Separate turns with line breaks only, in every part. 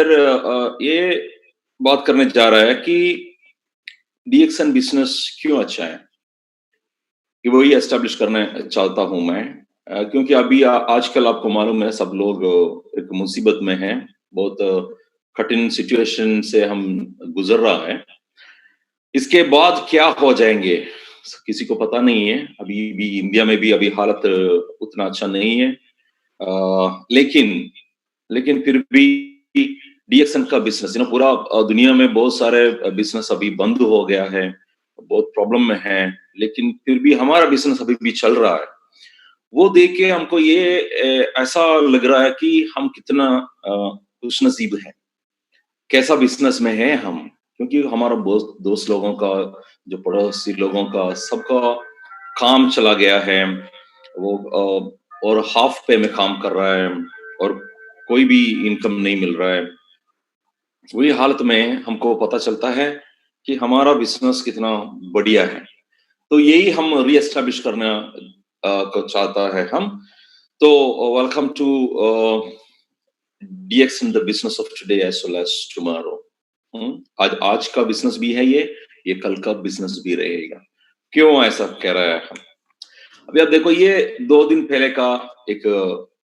फिर ये बात करने जा रहा है कि डीएक्सएन बिज़नेस क्यों अच्छा है? कि वही एस्टेब्लिश करना चाहता हूँ मैं। क्योंकि अभी आजकल आपको मालूम है सब लोग एक मुसीबत में हैं, बहुत कठिन सिचुएशन से हम गुज़र रहा है। इसके बाद क्या हो जाएँगे, किसी को पता नहीं है। अभी भी इंडिया में भी अभी हालत उतना अच्छा नहीं है। लेकिन लेकिन फिर भी डीएक्सएन का बिज़नेस पूरा दुनिया में बहुत सारे बिज़नेस अभी बंद हो गया है, बहुत प्रॉब्लम में है, लेकिन फिर भी हमारा बिज़नेस अभी भी चल रहा है। वो देख के हमको ये ऐसा लग रहा है कि हम कितना खुशनसीब हैं, कैसा बिज़नेस में हैं हम। क्योंकि हमारा दोस्त लोगों का, जो पड़ोसी लोगों का, सबका काम चला गया है। वो और हाफ पे में काम कर रहा है और कोई भी इनकम नहीं मिल रहा है। वही हालत में हमको पता चलता है कि हमारा बिज़नेस कितना बढ़िया है। तो यही हम रीएस्टैब्लिश करना को चाहता है हम। तो welcome to DX in the business of today as well as tomorrow. आज आज का बिज़नेस भी है ये कल का बिज़नेस भी रहेगा। क्यों ऐसा कह रहा है हम? अभी आप देखो ये 2 दिन पहले का एक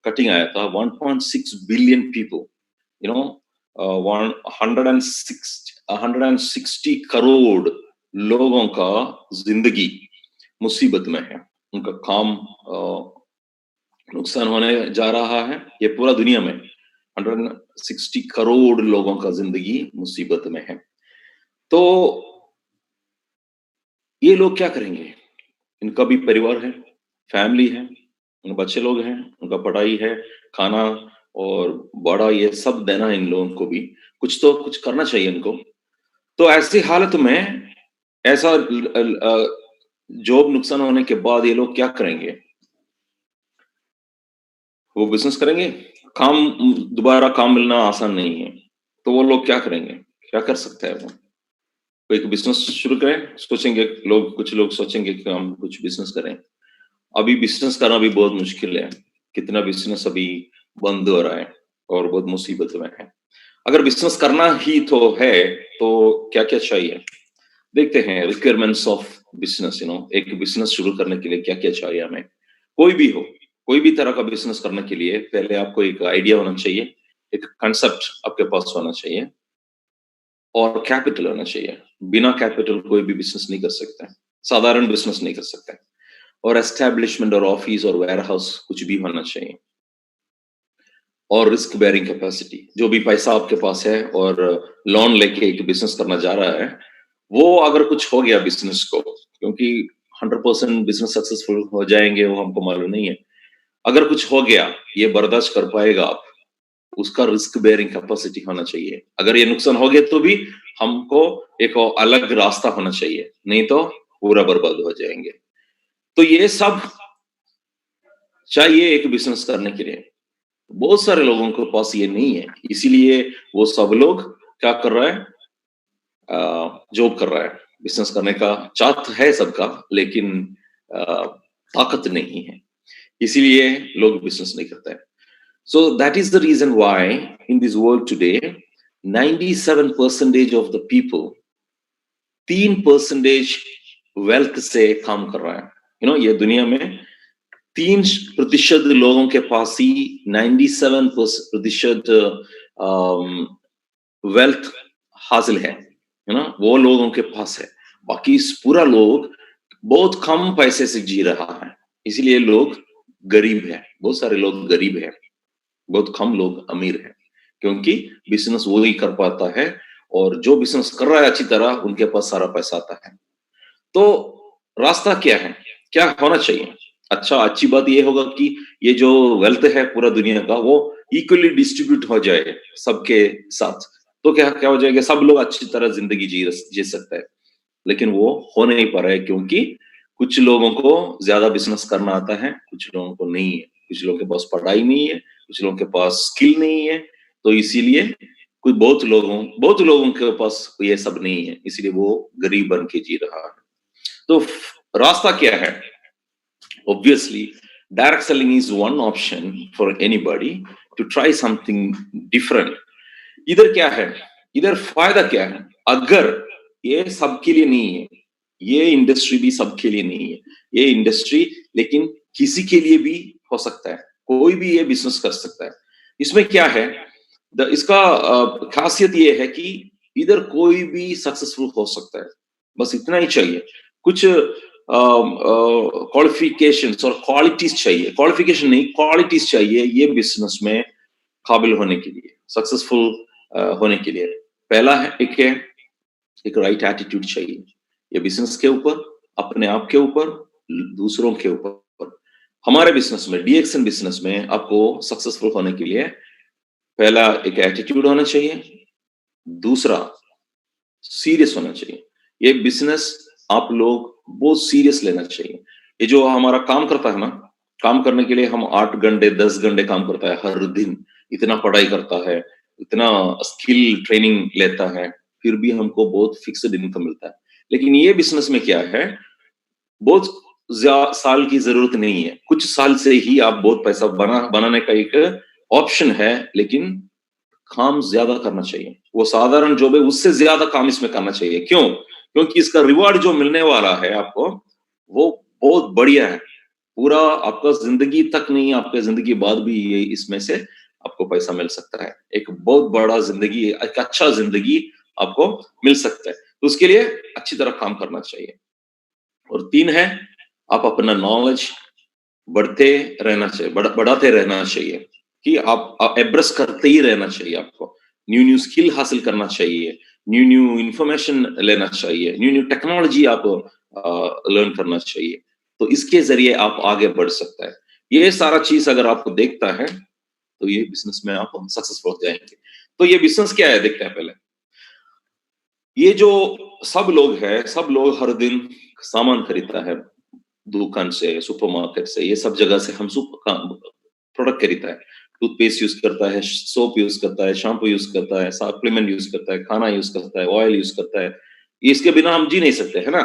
कटिंग आया था 1.6 billion people, you know, 160 crore लोगों का जिंदगी मुसीबत में है। उनका काम नुकसान होने जा रहा है। ये पूरा दुनिया में 160 करोड़ लोगों का जिंदगी मुसीबत में है। तो ये लोग क्या करेंगे? इनका भी परिवार है, फैमिली है, उनके बच्चे लोग हैं, उनका पढ़ाई है, खाना और भाड़ा ये सब देना है इन लोगों को भी। कुछ तो कुछ करना चाहिए इनको। तो ऐसी हालत में ऐसा जॉब नुकसान होने के बाद ये लोग क्या करेंगे? वो बिज़नेस करेंगे? दोबारा काम मिलना आसान नहीं है। तो वो लोग क्या करेंगे? क्या कर सकते हैं वो? कोई एक बिज़नेस शुरू करें, सोचेंगे लोग, कुछ लोग सोचेंगे कि हम कुछ बिज़नेस करें। अभी बिज़नेस करना भी बहुत मुश्किल है। कितना बिज़नेस अभी बंद हो रहा है और बहुत मुसीबत में है। अगर बिज़नेस करना ही तो है, तो क्या-क्या चाहिए? देखते हैं रिक्वायरमेंट्स ऑफ बिज़नेस, एक बिज़नेस शुरू करने के लिए क्या-क्या चाहिए हमें? कोई भी हो, कोई भी तरह का बिज़नेस करने के लिए पहले आपको एक आइडिया होना चाहिए, एक कांसेप्ट आपके पास होना चाहिए और कैपिटल होना चाहिए। बिना कैपिटल कोई भी बिज़नेस नहीं कर सकता है, साधारण बिज़नेस नहीं कर सकता है। और एस्टेब्लिशमेंट और ऑफिस और वेयरहाउस कुछ भी होना चाहिए और रिस्क बेयरिंग कैपेसिटी। जो भी पैसा आपके पास है और लोन लेके एक बिज़नेस करना जा रहा है, वो अगर कुछ हो गया बिज़नेस को, क्योंकि 100% बिज़नेस सक्सेसफुल हो जाएँगे वो हमको मालूम नहीं है। अगर कुछ हो गया, ये बर्दाश्त कर पाएगा आप, उसका रिस्क बेयरिंग कैपेसिटी होना चाहिए। अगर ये नुकसान हो गया तो भी हमको एक और अलग रास्ता होना चाहिए, नहीं तो पूरा बर्बाद हो जाएँगे। तो ये सब चाहिए एक बिज़नेस करने के लिए। बहुत सारे लोगों के पास ये नहीं है, इसीलिए वो सब लोग क्या कर रहा है, जॉब कर रहा है। बिज़नेस करने का चाहत है सबका, लेकिन अ, ताकत नहीं है, इसीलिए लोग बिज़नेस नहीं करते हैं। So that is the reason why in this world today, 97% of the people, 3% wealth से काम कर रहा है। ये दुनिया में 3% लोगों के पास ही 97% वेल्थ हासिल है ना, वो लोगों के पास है। बाकी पूरा लोग बहुत कम पैसे से जी रहा है, इसीलिए लोग गरीब है, बहुत सारे लोग गरीब है, बहुत कम लोग अमीर हैं, क्योंकि बिज़नेस वो ही कर पाता है और जो बिज़नेस कर रहा है अच्छी तरह, उनके पास सारा पैसा आता है। तो रास्ता क्या है? क्या होना चाहिए? अच्छा, अच्छी बात ये होगा कि ये जो वेल्थ है पूरा दुनिया का, वो इक्वली डिस्ट्रीब्यूट हो जाए सबके साथ। तो क्या क्या हो जाएगा, सब लोग अच्छी तरह ज़िंदगी जी सकते हैं। लेकिन वो हो नहीं पा रहा है, क्योंकि कुछ लोगों को ज़्यादा बिज़नेस करना आता है, कुछ लोगों को नहीं है। कुछ लोगों के पास पढ़ाई नहीं है, कुछ लोगों के पास स्किल नहीं है, तो इसीलिए बहुत लोगों के पास ये सब नहीं है, इसलिए वो गरीब बन के जी रहा है। तो रास्ता क्या है? Obviously, direct selling is one option for anybody to try something different. इधर क्या है, इधर फायदा क्या है? अगर ये सबके लिए नहीं है, ये इंडस्ट्री भी सबके लिए नहीं है, ये इंडस्ट्री लेकिन किसी के लिए भी हो सकता है, कोई भी ये बिजनेस कर सकता है। इसमें क्या है, इसका खासियत ये है कि इधर कोई भी सक्सेसफुल हो सकता है, बस इतना ही चाहिए। कुछ क्वालिफिकेशंस और क्वालिटीज चाहिए, क्वालिफिकेशन नहीं क्वालिटीज चाहिए ये बिजनेस में काबिल होने के लिए, सक्सेसफुल होने के लिए। पहला है एक राइट एटीट्यूड चाहिए, ये बिजनेस के ऊपर, अपने आप के ऊपर, दूसरों के ऊपर। हमारे बिजनेस में, डीएक्सएन बिजनेस में आपको सक्सेसफुल होने के लिए पहला एक एटीट्यूड होना चाहिए, दूसरा सीरियस होना चाहिए। ये बिजनेस आप लोग बहुत सीरियस लेना चाहिए। ये जो हमारा काम करता है ना, काम करने के लिए हम 8 घंटे 10 घंटे काम करता है हर दिन, इतना पढ़ाई करता है, इतना स्किल ट्रेनिंग लेता है, फिर भी हमको बहुत फिक्स्ड इनकम मिलता है। लेकिन ये बिजनेस में क्या है, बहुत साल की जरूरत नहीं है, कुछ साल से ही आप बहुत पैसा बनाने का एक ऑप्शन है, लेकिन काम ज्यादा करना चाहिए। वो साधारण जॉब है उससे ज्यादा काम इसमें करना चाहिए। क्यों? क्योंकि इसका रिवॉर्ड जो मिलने वाला है आपको, वो बहुत बढ़िया है। पूरा आपका जिंदगी तक नहीं, आपके जिंदगी बाद भी ये इसमें से आपको पैसा मिल सकता है। एक बहुत बड़ा जिंदगी, एक अच्छा जिंदगी आपको मिल सकता है। तो उसके लिए अच्छी तरह काम करना चाहिए। और 3 है, आप अपना नॉलेज बढ़ते रहना चाहिए, बढ़ाते रहना चाहिए कि आप एब्रस करते ही रहना चाहिए आपको। न्यू न्यू स्किल हासिल करना चाहिए, न्यू न्यू इंफॉर्मेशन लेना चाहिए, न्यू न्यू टेक्नोलॉजी आप लर्न करना चाहिए। तो इसके ज़रिए आप आगे बढ़ सकता है। ये सारा चीज़ अगर आपको देखता है, तो ये बिज़नेस में आप सक्सेसफुल हो जाएँगे। तो ये बिज़नेस क्या है देखते हैं पहले। ये जो सब लोग हर दिन सामान खरीदता है, दुकान से, सुपरमार्केट से, ये सब जगह से हम प्रोडक्ट खरीदता है। टूथपेस्ट यूज़ करता है, सोप यूज़ करता है, शैम्पू यूज़ करता है, सप्लीमेंट यूज़ करता है, खाना यूज़ करता है, ऑयल यूज़ करता है। इसके बिना हम जी नहीं सकते, है ना?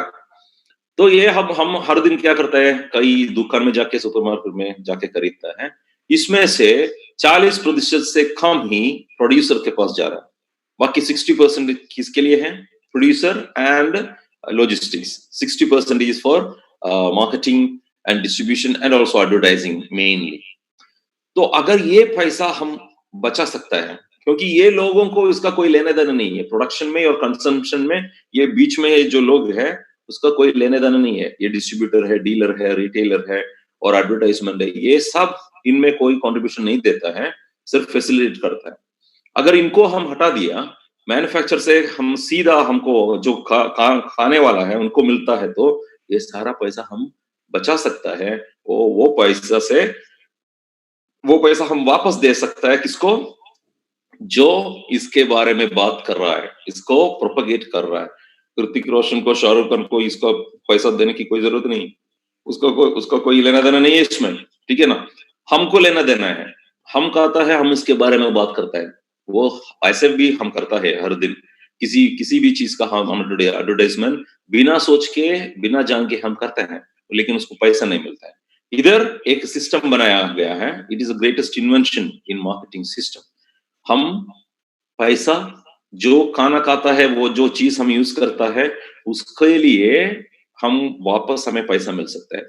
तो ये हम हर दिन क्या करते हैं, कई दुकान में जाके, सुपरमार्केट में जाके खरीदता है। इसमें से 40% से कम ही प्रोड्यूसर के पास जा रहा है। बाकी 60% किसके लिए है? Producer and logistics. 60% is for marketing and distribution and also advertising mainly. तो अगर ये पैसा हम बचा सकता है, क्योंकि ये लोगों को इसका कोई लेना देना नहीं है, प्रोडक्शन में और कंजम्पशन में ये बीच में जो लोग हैं उसका कोई लेने देना नहीं है। ये डिस्ट्रीब्यूटर है, डीलर है, रिटेलर है और एडवर्टाइजमेंट है, ये सब इनमें कोई कंट्रीब्यूशन नहीं देता है, सिर्फ फैसिलिटेट करता है। अगर इनको हम हटा दिया, मैन्युफैक्चर से हम सीधा, हमको जो खाने वाला है उनको मिलता है, तो ये सारा पैसा हम बचा सकता है। वो पैसा हम वापस दे सकता है किसको? जो इसके बारे में बात कर रहा है, इसको प्रोपेगेट कर रहा है। ऋतिक रोशन को, शाहरुख खान को इसका पैसा देने की कोई जरूरत नहीं, उसका कोई लेना देना नहीं है इसमें, ठीक है ना? हमको लेना देना है। हम कहता है, हम इसके बारे में बात करता है, वो ऐसे भी हम करता है हर दिन। किसी किसी भी चीज का हम एडवर्टाइजमेंट बिना सोच के, बिना जान के हम करते हैं, लेकिन उसको पैसा नहीं मिलता है। इधर एक सिस्टम बनाया गया है, it is the greatest invention in marketing system. हम पैसा, जो खाना खाता है, वो जो चीज हम यूज करता है, उसके लिए हम वापस हमें पैसा मिल सकता है।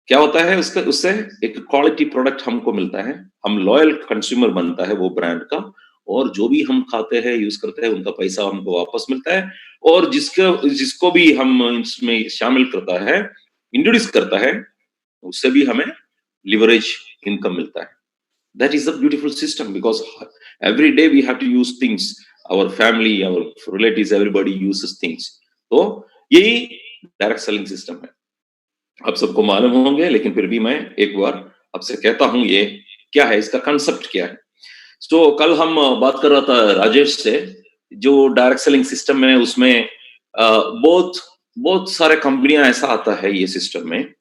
क्या होता है उसका, उससे एक क्वालिटी प्रोडक्ट हमको मिलता है, हम लॉयल कंज्यूमर बनता है वो ब्रांड का, और जो भी हम खाते हैं, यूज करते हैं, उनका पैसा हमको वापस मिलता है। और जिसको भी हम इसमें शामिल करता है, इंट्रोड्यूस करता है, उससे भी हमें लिवरेज इनकम मिलता है। That is a beautiful system because every day we have to use things. Our family, our relatives, everybody uses things. तो यही डायरेक्ट सेलिंग सिस्टम है। आप सबको मालूम होंगे, लेकिन फिर भी मैं एक बार आपसे कहता हूं ये क्या है, इसका कंसेप्ट क्या है। तो कल हम बात कर रहा था राजेश से, जो डायरेक्ट सेलिंग सिस्टम है उसमें बहुत बहुत सारे कंपनियां ऐसा आता है ये सिस्टम में,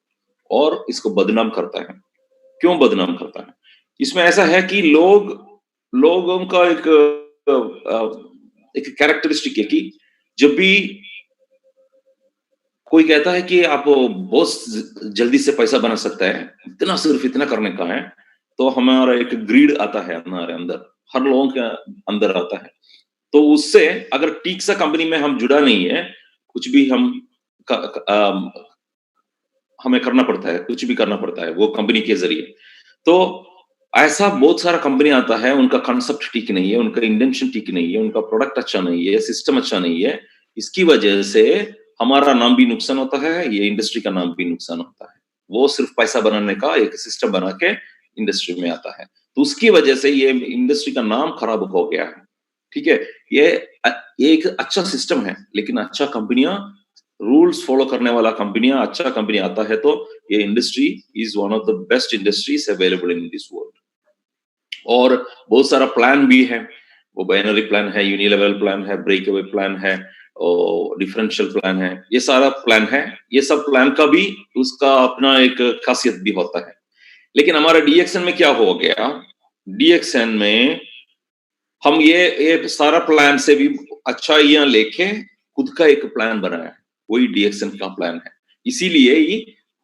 और इसको बदनाम करता है। क्यों बदनाम करता है? इसमें ऐसा है कि लोगों का एक कैरेक्टरिस्टिक है कि जब भी कोई कहता है कि आप बहुत जल्दी से पैसा बना सकता है, इतना सिर्फ इतना करने का है, तो हमारा एक ग्रीड आता है हमारे अंदर, हर लोगों के अंदर आता है। तो उससे अगर ठीक सा कंपनी में हम जुड़ा नहीं है, कुछ भी हमें करना पड़ता है, कुछ भी करना पड़ता है वो कंपनी के ज़रिए। तो ऐसा बहुत सारा कंपनी आता है, उनका कांसेप्ट ठीक नहीं है, उनका इंटेंशन ठीक नहीं है, उनका प्रोडक्ट अच्छा नहीं है, सिस्टम अच्छा नहीं है। इसकी वजह से हमारा नाम भी नुकसान होता है, ये इंडस्ट्री का नाम भी नुकसान होता है। वो सिर्फ पैसा बनाने का एक सिस्टम बना के इंडस्ट्री में आता है। तो उसकी वजह से ये इंडस्ट्री का नाम खराब हो गया है। ठीक है? ये ये एक अच्छा सिस्टम है, लेकिन अच्छा कंपनियां रूल्स फॉलो करने वाला कंपनियां अच्छा कंपनी आता है तो ये industry is one of the best industries available in this world. और बहुत सारा प्लान भी है, वो बाइनरी प्लान है, यूनिलेवल प्लान है, ब्रेक अवे प्लान है और डिफरेंशियल प्लान है, ये सारा प्लान है। ये सब प्लान का भी उसका अपना एक खासियत भी होता है। लेकिन हमारा डीएक्सएन में क्या हो गया, डीएक्सएन में हम ये सारा प्लान से भी अच्छा ये लेके खुद का एक प्लान बनाया है, वही डीएक्सएन का प्लान है। इसीलिए ये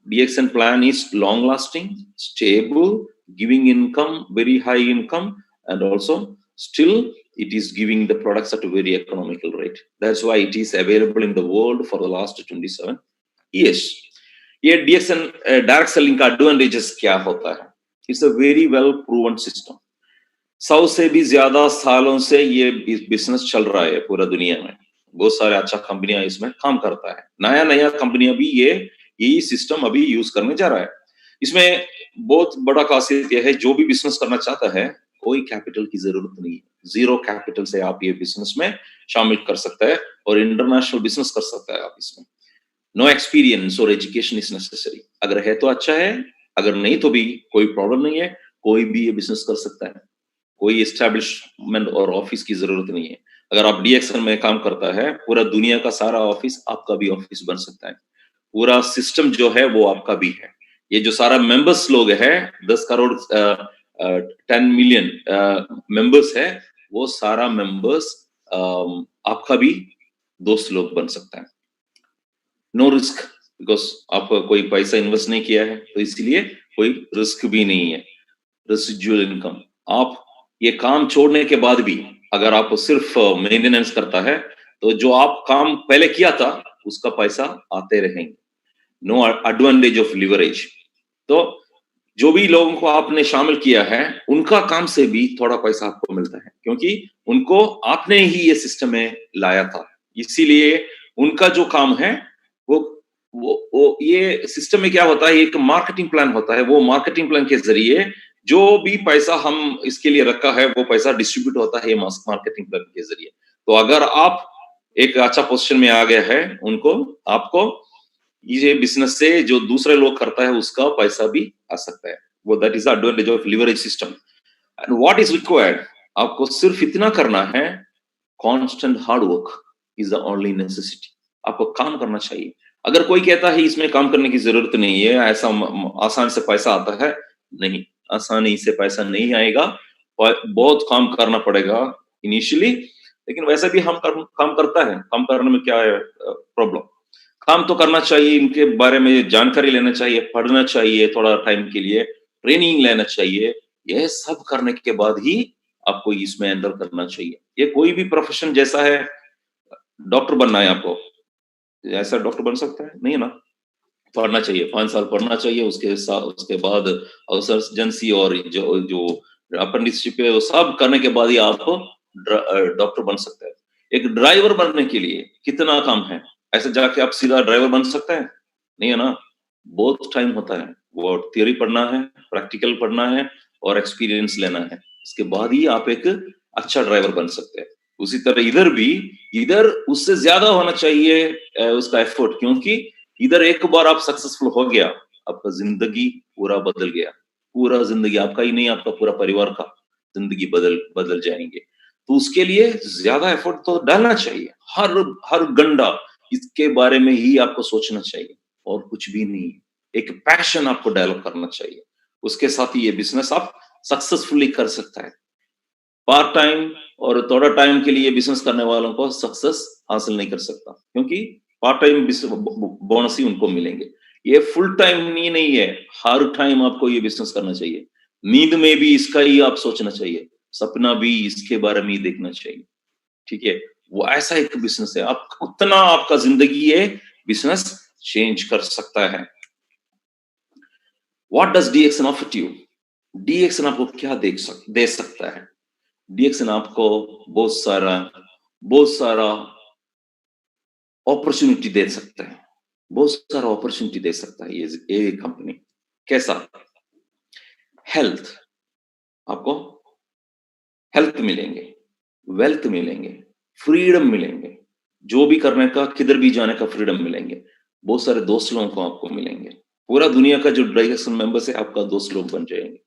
DXN plan is long lasting, stable, giving income, very high income, and also still it is giving the products at a very economical rate. That's why it is available in the world for the last 27 years. ये DXN direct selling का advantages क्या होता है? It's a very well proven system. 100 से भी ज्यादा सालों से ये बिजनेस चल रहा है पूरा दुनिया में। बहुत सारे अच्छा कंपनियां इसमें काम करता है। नया नया कंपनियां भी यही सिस्टम अभी यूज करने जा रहा है। इसमें बहुत बड़ा खासियत यह है, जो भी बिजनेस करना चाहता है कोई कैपिटल की जरूरत नहीं है। जीरो कैपिटल से आप ये बिजनेस में शामिल कर सकते हैं और इंटरनेशनल बिजनेस कर सकता है आप इसमें। नो एक्सपीरियंस और एजुकेशन इज नेसेसरी। अगर है तो अच्छा है, अगर नहीं तो भी कोई प्रॉब्लम नहीं है, कोई भी ये बिजनेस कर सकता है। कोई एस्टैब्लिशमेंट और ऑफिस की जरूरत नहीं है। अगर आप डीएक्सएल में काम करता है, पूरा दुनिया का सारा ऑफिस आपका भी ऑफिस बन सकता है। पूरा सिस्टम जो है वो आपका भी है। ये जो सारा मेंबर्स लोग हैं, 10 करोड़ 10 मिलियन मेंबर्स है, वो सारा मेंबर्स आपका भी दोस्त लोग बन सकता है। नो रिस्क, बिकॉज आप कोई पैसा इन्वेस्ट नहीं किया है, तो इसलिए कोई रिस्क भी नहीं है। रेसिडुअल इनकम, आप ये काम छोड़ने के बाद भी अगर आप सिर्फ मेंटेनेंस करता है, तो जो आप काम पहले किया था उसका पैसा आते रहेंगे। No advantage of leverage. तो जो भी लोगों को आपने शामिल किया है, उनका काम से भी थोड़ा पैसा आपको मिलता है, क्योंकि उनको आपने ही ये सिस्टम में लाया था। इसीलिए उनका जो काम है वो ये सिस्टम में क्या होता है, एक मार्केटिंग प्लान होता है। वो मार्केटिंग प्लान के जरिए जो भी पैसा हम इसके लिए रखा है, वो पैसा डिस्ट्रीब्यूट होता है मार्केटिंग प्लान के जरिए। तो अगर आप एक अच्छा पोजीशन में आ गया है, उनको आपको ये बिजनेस से जो दूसरे लोग करता है उसका पैसा भी आ सकता है। वो that is the advantage of leverage system. And what is required, आपको सिर्फ इतना करना है, constant hard work is the only necessity. आपको काम करना चाहिए। अगर कोई कहता है इसमें काम करने की जरूरत नहीं है, ऐसा आसान से पैसा आता है, नहीं, आसानी से पैसा नहीं आएगा, बहुत काम करना पड़ेगा इनिशियली। लेकिन वैसे भी हम काम करता है, काम करने में क्या है प्रॉब्लम? काम तो करना चाहिए, इनके बारे में जानकारी लेना चाहिए, पढ़ना चाहिए थोड़ा टाइम के लिए, ट्रेनिंग लेना चाहिए। यह सब करने के बाद ही आपको इसमें एंटर करना चाहिए। ये कोई भी प्रोफेशन जैसा है, डॉक्टर बनना है आपको, ऐसा डॉक्टर बन सकता है? नहीं है ना। पढ़ना चाहिए, 5 साल पढ़ना चाहिए, उसके बाद सर्जनसी और जो जो अप्रेंटिसशिप है वो सब करने के बाद ही आप डॉक्टर बन सकते हैं। एक ड्राइवर बनने के लिए कितना काम है? ऐसे जाके आप सीधा ड्राइवर बन सकते हैं? नहीं है ना। बहुत टाइम होता है। वो थियरी पढ़ना है, प्रैक्टिकल पढ़ना है और एक्सपीरियंस लेना है। इसके बाद ही आप एक अच्छा ड्राइवर बन सकते हैं। उसी तरह इधर उससे ज्यादा होना चाहिए उसका एफर्ट, क्योंकि इधर एक बार आप सक्सेसफुल हो गया, आपका जिंदगी पूरा बदल गया। पूरा जिंदगी आपका ही नहीं, आपका पूरा परिवार का जिंदगी बदल जाएंगे। तो उसके लिए ज्यादा एफर्ट तो डालना चाहिए। हर घंटा इसके बारे में ही आपको सोचना चाहिए और कुछ भी नहीं। एक पैशन आपको डेवलप करना चाहिए, उसके साथ ही ये बिजनेस आप सक्सेसफुली कर सकता है। पार्ट टाइम और थोड़ा टाइम के लिए बिजनेस करने वालों को सक्सेस हासिल नहीं कर सकता, क्योंकि पार्ट टाइम बोनस ही उनको मिलेंगे। ये फुल टाइम नहीं है, हर टाइम आपको ये बिजनेस करना चाहिए। नींद में भी इसका ही आप सोचना चाहिए। सपना भी इसके बारे में ही देखना चाहिए, ठीक है? वो ऐसा एक बिज़नेस है, आप उतना आपका ज़िंदगी ये बिज़नेस चेंज कर सकता है। What does DXN offer to you? DXN आपको क्या दे सकता है? डीएक्सन आपको बहुत सारा अपॉर्चुनिटी दे सकता है। बहुत सारा अपॉर्चुनिटी दे सकता है ये कंपनी। कैसा? हेल्थ, आपको हेल्थ मिलेंगे, वेल्थ मिलेंगे, फ्रीडम मिलेंगे, जो भी करने का, किधर भी जाने का फ्रीडम मिलेंगे। बहुत सारे दोस्त लोगों को आपको मिलेंगे। पूरा दुनिया का जो डायरेक्शन मेंबर्स है, आपका दोस्त लोग बन जाएंगे।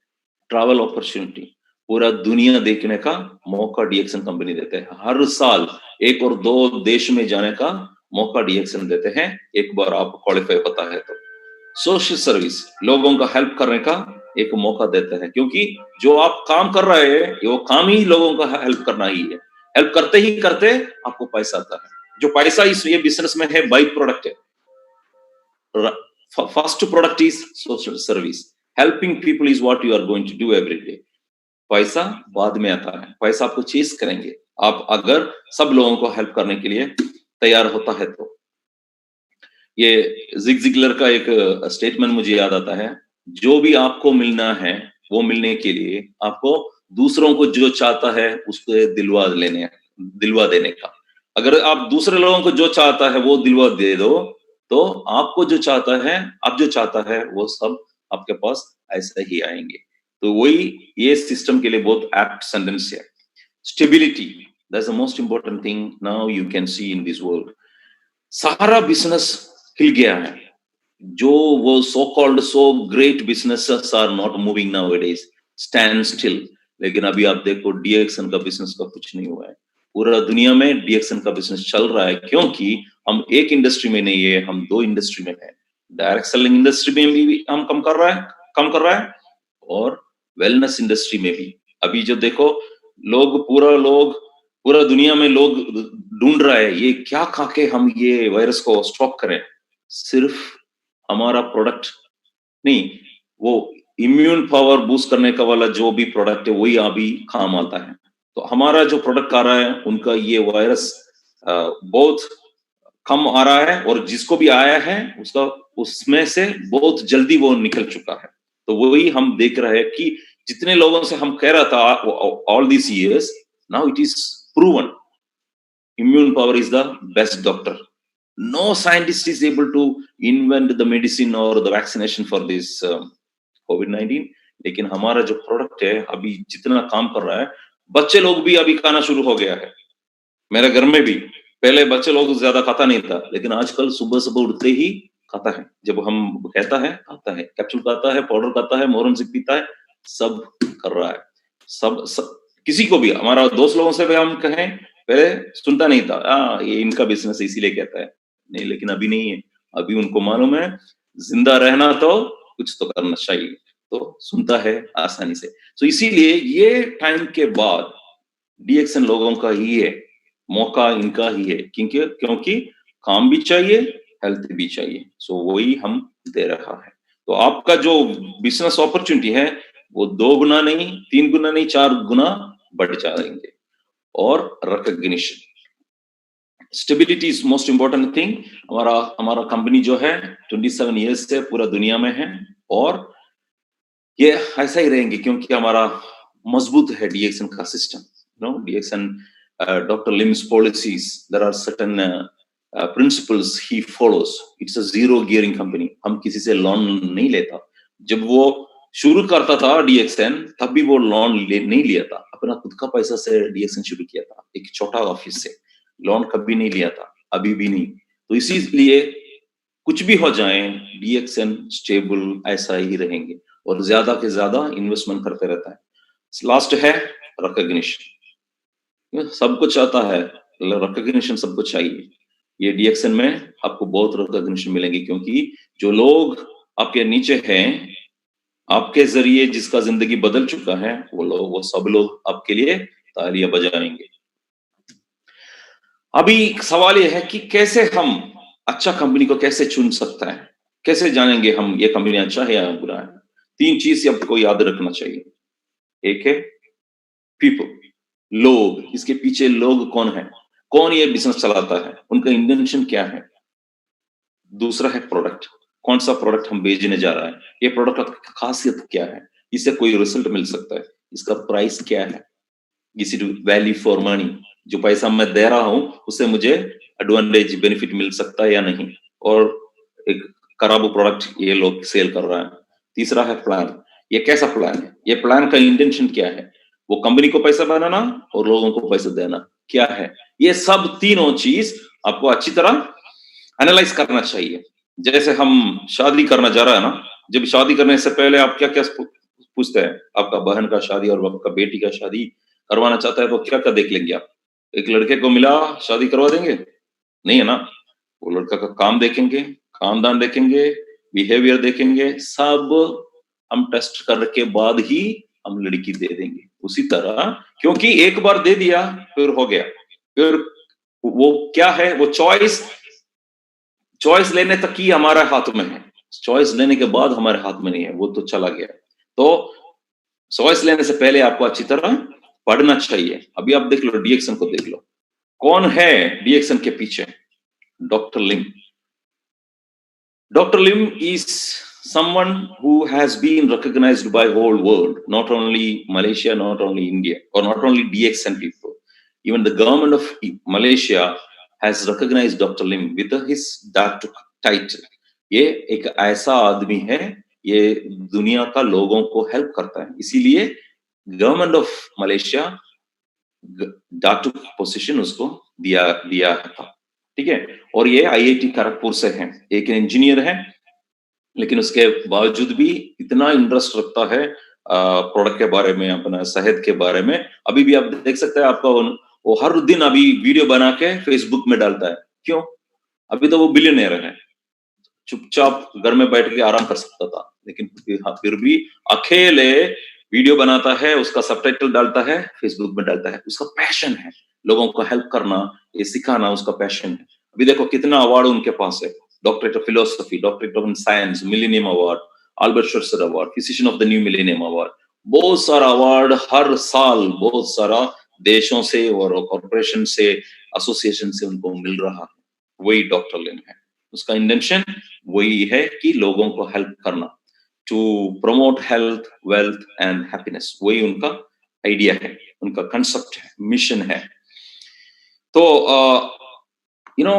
ट्रैवल अपॉर्चुनिटी, पूरा दुनिया देखने का मौका डीएक्सन कंपनी देते हैं। हर साल 1 और 2 देश में जाने का मौका डीएक्सन देते हैं, एक बार आपको क्वालिफाई पता है तो। सोशल सर्विस, लोगों का हेल्प करने का एक मौका देता है, क्योंकि जो आप काम कर रहे हैं, वो काम ही लोगों का हेल्प करना ही है। हेल्प करते ही करते आपको पैसा आता है। जो पैसा इस ये बिज़नेस में है, बाय प्रोडक्ट है। First product is social service. Helping people is what you are going to do every day. पैसा बाद में आता है, पैसा आपको चेस करेंगे आप अगर सब लोगों को हेल्प करने के लिए तैयार होता है तो। ये जिग जिगलर का एक स्टेटमेंट मुझे याद आता है, जो भी आपको मिलना है वो मिलने के लिए आपको दूसरों को जो चाहता है उसको दिलवा देने का। अगर आप दूसरे लोगों को जो चाहता है वो दिलवा दे दो, तो आपको जो चाहता है, आप जो चाहता है वो सब आपके पास ऐसे ही आएंगे। तो वही ये सिस्टम के लिए बहुत एप्ट सेंटेंस है। Stability, that's the most important thing now you can see in this world. सारा बिजनेस हिल गया है। जो वो so called so great businesses are not moving nowadays, stand still. लेकिन अभी आप देखो डीएक्सन का बिजनेस का कुछ नहीं हुआ है। पूरा दुनिया में डीएक्सन का बिजनेस चल रहा है, क्योंकि हम एक इंडस्ट्री में नहीं है, हम 2 इंडस्ट्री में है। डायरेक्ट सेलिंग इंडस्ट्री में भी हम कम कर रहा है और वेलनेस इंडस्ट्री में भी। अभी जो देखो, लोग पूरा दुनिया में लोग ढूंढ रहा है ये क्या खा के हम ये वायरस को स्टॉप करें। सिर्फ हमारा प्रोडक्ट नहीं, वो इम्यून पावर बूस्ट करने का वाला जो भी प्रोडक्ट है वही अभी काम आता है। तो हमारा जो प्रोडक्ट आ रहा है उनका ये वायरस बहुत कम आ रहा है, और जिसको भी आया है उसका उसमें से बहुत जल्दी वो निकल चुका है। तो वही हम देख रहे हैं कि जितने लोगों से हम कह रहा था all this years, now it is proven immune power is the best doctor. No scientist is able to invent the medicine or the vaccination for this COVID-19. लेकिन हमारा जो प्रोडक्ट है अभी जितना काम कर रहा है, बच्चे लोग भी अभी खाना शुरू हो गया है। मेरे घर में भी पहले बच्चे लोग ज्यादा खाता नहीं था, लेकिन आजकल सुबह सुबह उठते ही खाता है। जब हम कहता है खाता है, कैप्सूल खाता है, पाउडर खाता है, मोरन सिक पीता है, सब कर रहा है। सब किसी को भी, हमारा दोस्त लोगों से भी हम कहें, पहले सुनता नहीं था, ये इनका बिजनेस है इसीलिए कहता है। नहीं, लेकिन अभी नहीं है। अभी उनको मालूम है जिंदा रहना तो कुछ तो करना चाहिए, तो सुनता है आसानी से। तो इसीलिए ये टाइम के बाद डीएक्सन लोगों का ही है, मौका इनका ही है, क्योंकि काम भी चाहिए, हेल्थ भी चाहिए। सो वही हम दे रहा है। तो आपका जो बिजनेस अपॉर्चुनिटी है वो 2 गुना नहीं, 3 गुना नहीं, 4 गुना बढ़ जाएंगे। और recognition, stability is most important thing. हमारा कंपनी जो है 27 ईयर्स से पूरा दुनिया में है, और ये ऐसा ही रहेंगे क्योंकि हमारा मजबूत है डीएक्सन का system. DXN, doctor Lim's policies, there are certain principles he follows. It's a zero gearing company. हम किसी से लोन नहीं लेता। जब वो शुरू करता था डीएक्सन, तब भी वो लोन नहीं लिया था। अपना खुद का पैसा से डीएक्सन शुरू किया था, एक छोटा ऑफिस से। लोन कभी नहीं लिया था, अभी भी नहीं। तो इसीलिए कुछ भी हो जाए, डीएक्सन स्टेबल ऐसा ही रहेंगे और ज्यादा के ज्यादा इन्वेस्टमेंट करते रहता है। लास्ट है रिकॉग्निशन। सब कुछ आता है, रिकॉग्निशन सबको चाहिए। ये डीएक्सन में आपको बहुत रिकॉग्निशन मिलेंगे, क्योंकि जो लोग आपके नीचे हैं, आपके जरिए जिसका जिंदगी बदल चुका है, वो सब लोग आपके लिए तालियां बजाएंगे। अभी सवाल ये है कि कैसे हम अच्छा कंपनी को कैसे चुन सकता है, कैसे जानेंगे हम ये कंपनी अच्छा है या बुरा है। 3 चीज आपको याद रखना चाहिए। एक है पीपल, लोग, इसके पीछे लोग कौन है, कौन ये बिजनेस चलाता है, उनका इंटेंशन क्या है। दूसरा है प्रोडक्ट, कौन सा प्रोडक्ट हम बेचने जा रहा है, ये प्रोडक्ट की खासियत क्या है, इससे कोई रिजल्ट मिल सकता है, इसका प्राइस क्या है, is it value for money, जो पैसा मैं दे रहा हूं उससे मुझे एडवांटेज बेनिफिट मिल सकता है या नहीं, और एक खराब प्रोडक्ट ये लोग सेल कर रहा है। तीसरा है प्लान, ये कैसा प्लान है, ये प्लान का इंटेंशन क्या है, वो कंपनी को पैसा बनाना और लोगों को पैसा देना क्या है, ये सब तीनों चीज आपको अच्छी तरह एनालाइज करना चाहिए। जैसे हम शादी करना जा रहा है ना, जब शादी करने से पहले आप क्या क्या पूछते हैं, आपका बहन का शादी और आपका बेटी का शादी करवाना चाहता है तो क्या क्या देख लेंगे आप, एक लड़के को मिला शादी करवा देंगे, नहीं है ना, वो लड़का का काम देखेंगे, खानदान देखेंगे, बिहेवियर देखेंगे, सब हम टेस्ट करने के बाद ही हम लड़की दे देंगे। उसी तरह क्योंकि एक बार दे दिया फिर हो गया, फिर वो क्या है, वो चॉइस चॉइस लेने तक ही हमारे हाथ में है, चॉइस लेने के बाद हमारे हाथ में नहीं है, वो तो चला गया। तो चॉइस लेने से पहले आपको अच्छी तरह पढ़ना चाहिए। अभी आप देख लो डीएक्सन को देख लो, कौन है डीएक्सन के पीछे, doctor Lim. Dr. Lim is someone who has been recognized by whole world, not only Malaysia, not only India, or not only DXN people. Even the government of Malaysia has recognized Dr. Lim with his doctor title. ये एक ऐसा आदमी है, ये दुनिया का लोगों को हेल्प करता है, इसीलिए government of Malaysia doctor position उसको दिया था, ठीक है। और ये आईआईटी खड़गपुर से है, एक इंजीनियर है, लेकिन उसके बावजूद भी इतना इंटरेस्ट रखता है प्रोडक्ट के बारे में, अपना शहद के बारे में। अभी भी आप देख सकते हैं, आपका वो हर दिन अभी वीडियो बना के फेसबुक में डालता है। क्यों? अभी तो वो बिलियनर है, चुपचाप घर में बैठ के आराम कर सकता था, लेकिन फिर भी अकेले वीडियो बनाता है, उसका सबटाइटल डालता है, फेसबुक में डालता है। उसका पैशन है लोगों को हेल्प करना, ये सिखाना उसका पैशन है। अभी देखो कितना अवार्ड उनके पास है, doctorate of philosophy, doctorate of science, millennium award, Albert Schweitzer award, physician of the new millennium award, बहुत सारा अवार्ड हर साल बहुत सारा देशों से और कॉर्पोरेशन से, एसोसिएशन से उनको मिल रहा है। वही डॉक्टर लिम है, उसका इंटेंशन वही है कि लोगों को हेल्प करना, to promote health, wealth and happiness, वही उनका आइडिया है, उनका कंसेप्ट है, मिशन है। तो यू नो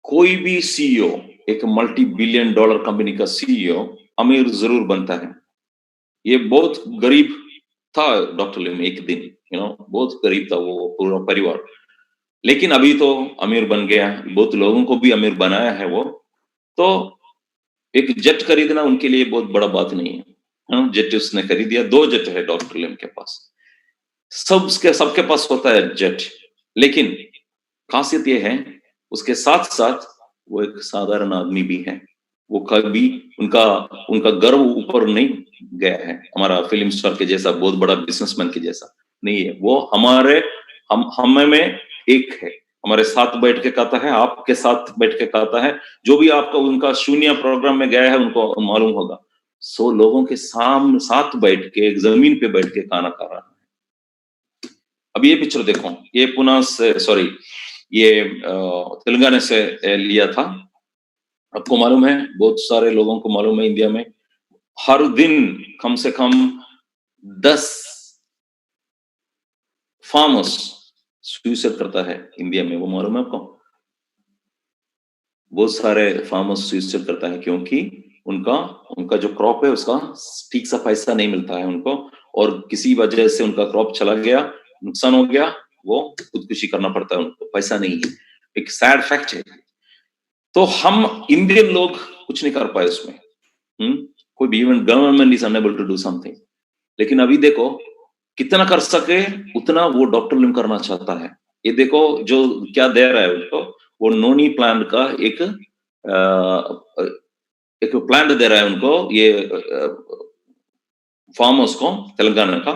कोई भी सीईओ, एक मल्टी बिलियन डॉलर कंपनी का सीईओ अमीर जरूर बनता है। ये बहुत गरीब था डॉक्टर लिम एक दिन, बहुत गरीब था वो पूरा परिवार, लेकिन अभी तो अमीर बन गया, बहुत लोगों को भी अमीर बनाया है वो। तो एक जेट खरीदना उनके लिए बहुत बड़ा बात नहीं है, जेट उसने खरीद दिया, 2 जेट है डॉक्टर लिम के पास। सबके पास होता है जेट, लेकिन खासियत ये है उसके साथ साथ वो एक साधारण आदमी भी है। वो कभी उनका गर्व ऊपर नहीं गया है, हमारा फिल्म स्टार के जैसा, बहुत बड़ा बिजनेसमैन के जैसा नहीं है। वो हमें में एक है, हमारे साथ बैठ के कहता है, आपके साथ बैठ के कहता है। जो भी आपका उनका शून्य प्रोग्राम में गया है उनको मालूम होगा। 100 लोगों के साथ बैठ के, एक जमीन पे बैठ के खाना खा रहा है। अब ये पिक्चर देखो, ये पुणे से, सॉरी, ये तेलंगाना से लिया था। आपको मालूम है, बहुत सारे लोगों को मालूम है, इंडिया में हर दिन कम से कम 10 फार्मर्स सुसाइड करता है इंडिया में, वो मालूम है आपको? बहुत सारे फार्मर्स सुसाइड करता है क्योंकि उनका जो क्रॉप है उसका ठीक सा पैसा नहीं मिलता है उनको, और किसी वजह से उनका क्रॉप चला गया, नुकसान हो गया, वो खुदकुशी करना पड़ता है उनको, पैसा नहीं है। एक सैड फैक्ट है। तो हम इंडियन लोग कुछ नहीं कर पाए उसमें, कोई भी, even government is unable to do something. लेकिन अभी देखो कितना कर सके उतना वो डॉक्टर लिम करना चाहता है। ये देखो जो क्या दे रहा है उनको, वो नोनी प्लांट का एक प्लांट दे रहा है उनको, ये फार्मर्स को तेलंगाना का,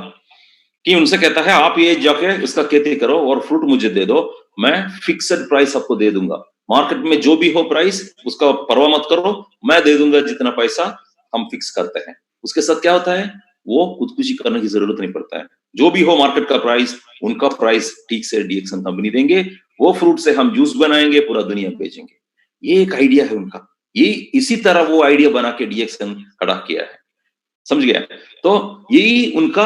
कि उनसे कहता है आप ये जाके इसका खेती करो और फ्रूट मुझे दे दो, मैं फिक्स्ड प्राइस आपको दे दूंगा, मार्केट में जो भी हो प्राइस उसका परवाह मत करो, मैं दे दूंगा जितना पैसा हम फिक्स करते हैं। उसके साथ क्या होता है, वो खुदकुशी करने की जरूरत नहीं पड़ता है। जो भी हो मार्केट का प्राइस, उनका प्राइस ठीक से डीएक्सन कंपनी देंगे, वो फ्रूट से हम जूस बनाएंगे, पूरा दुनिया में बेचेंगे। ये एक आइडिया है उनका। ये इसी तरह वो आइडिया बना के डीएक्सन खड़ा किया है, समझ गया? तो यही उनका,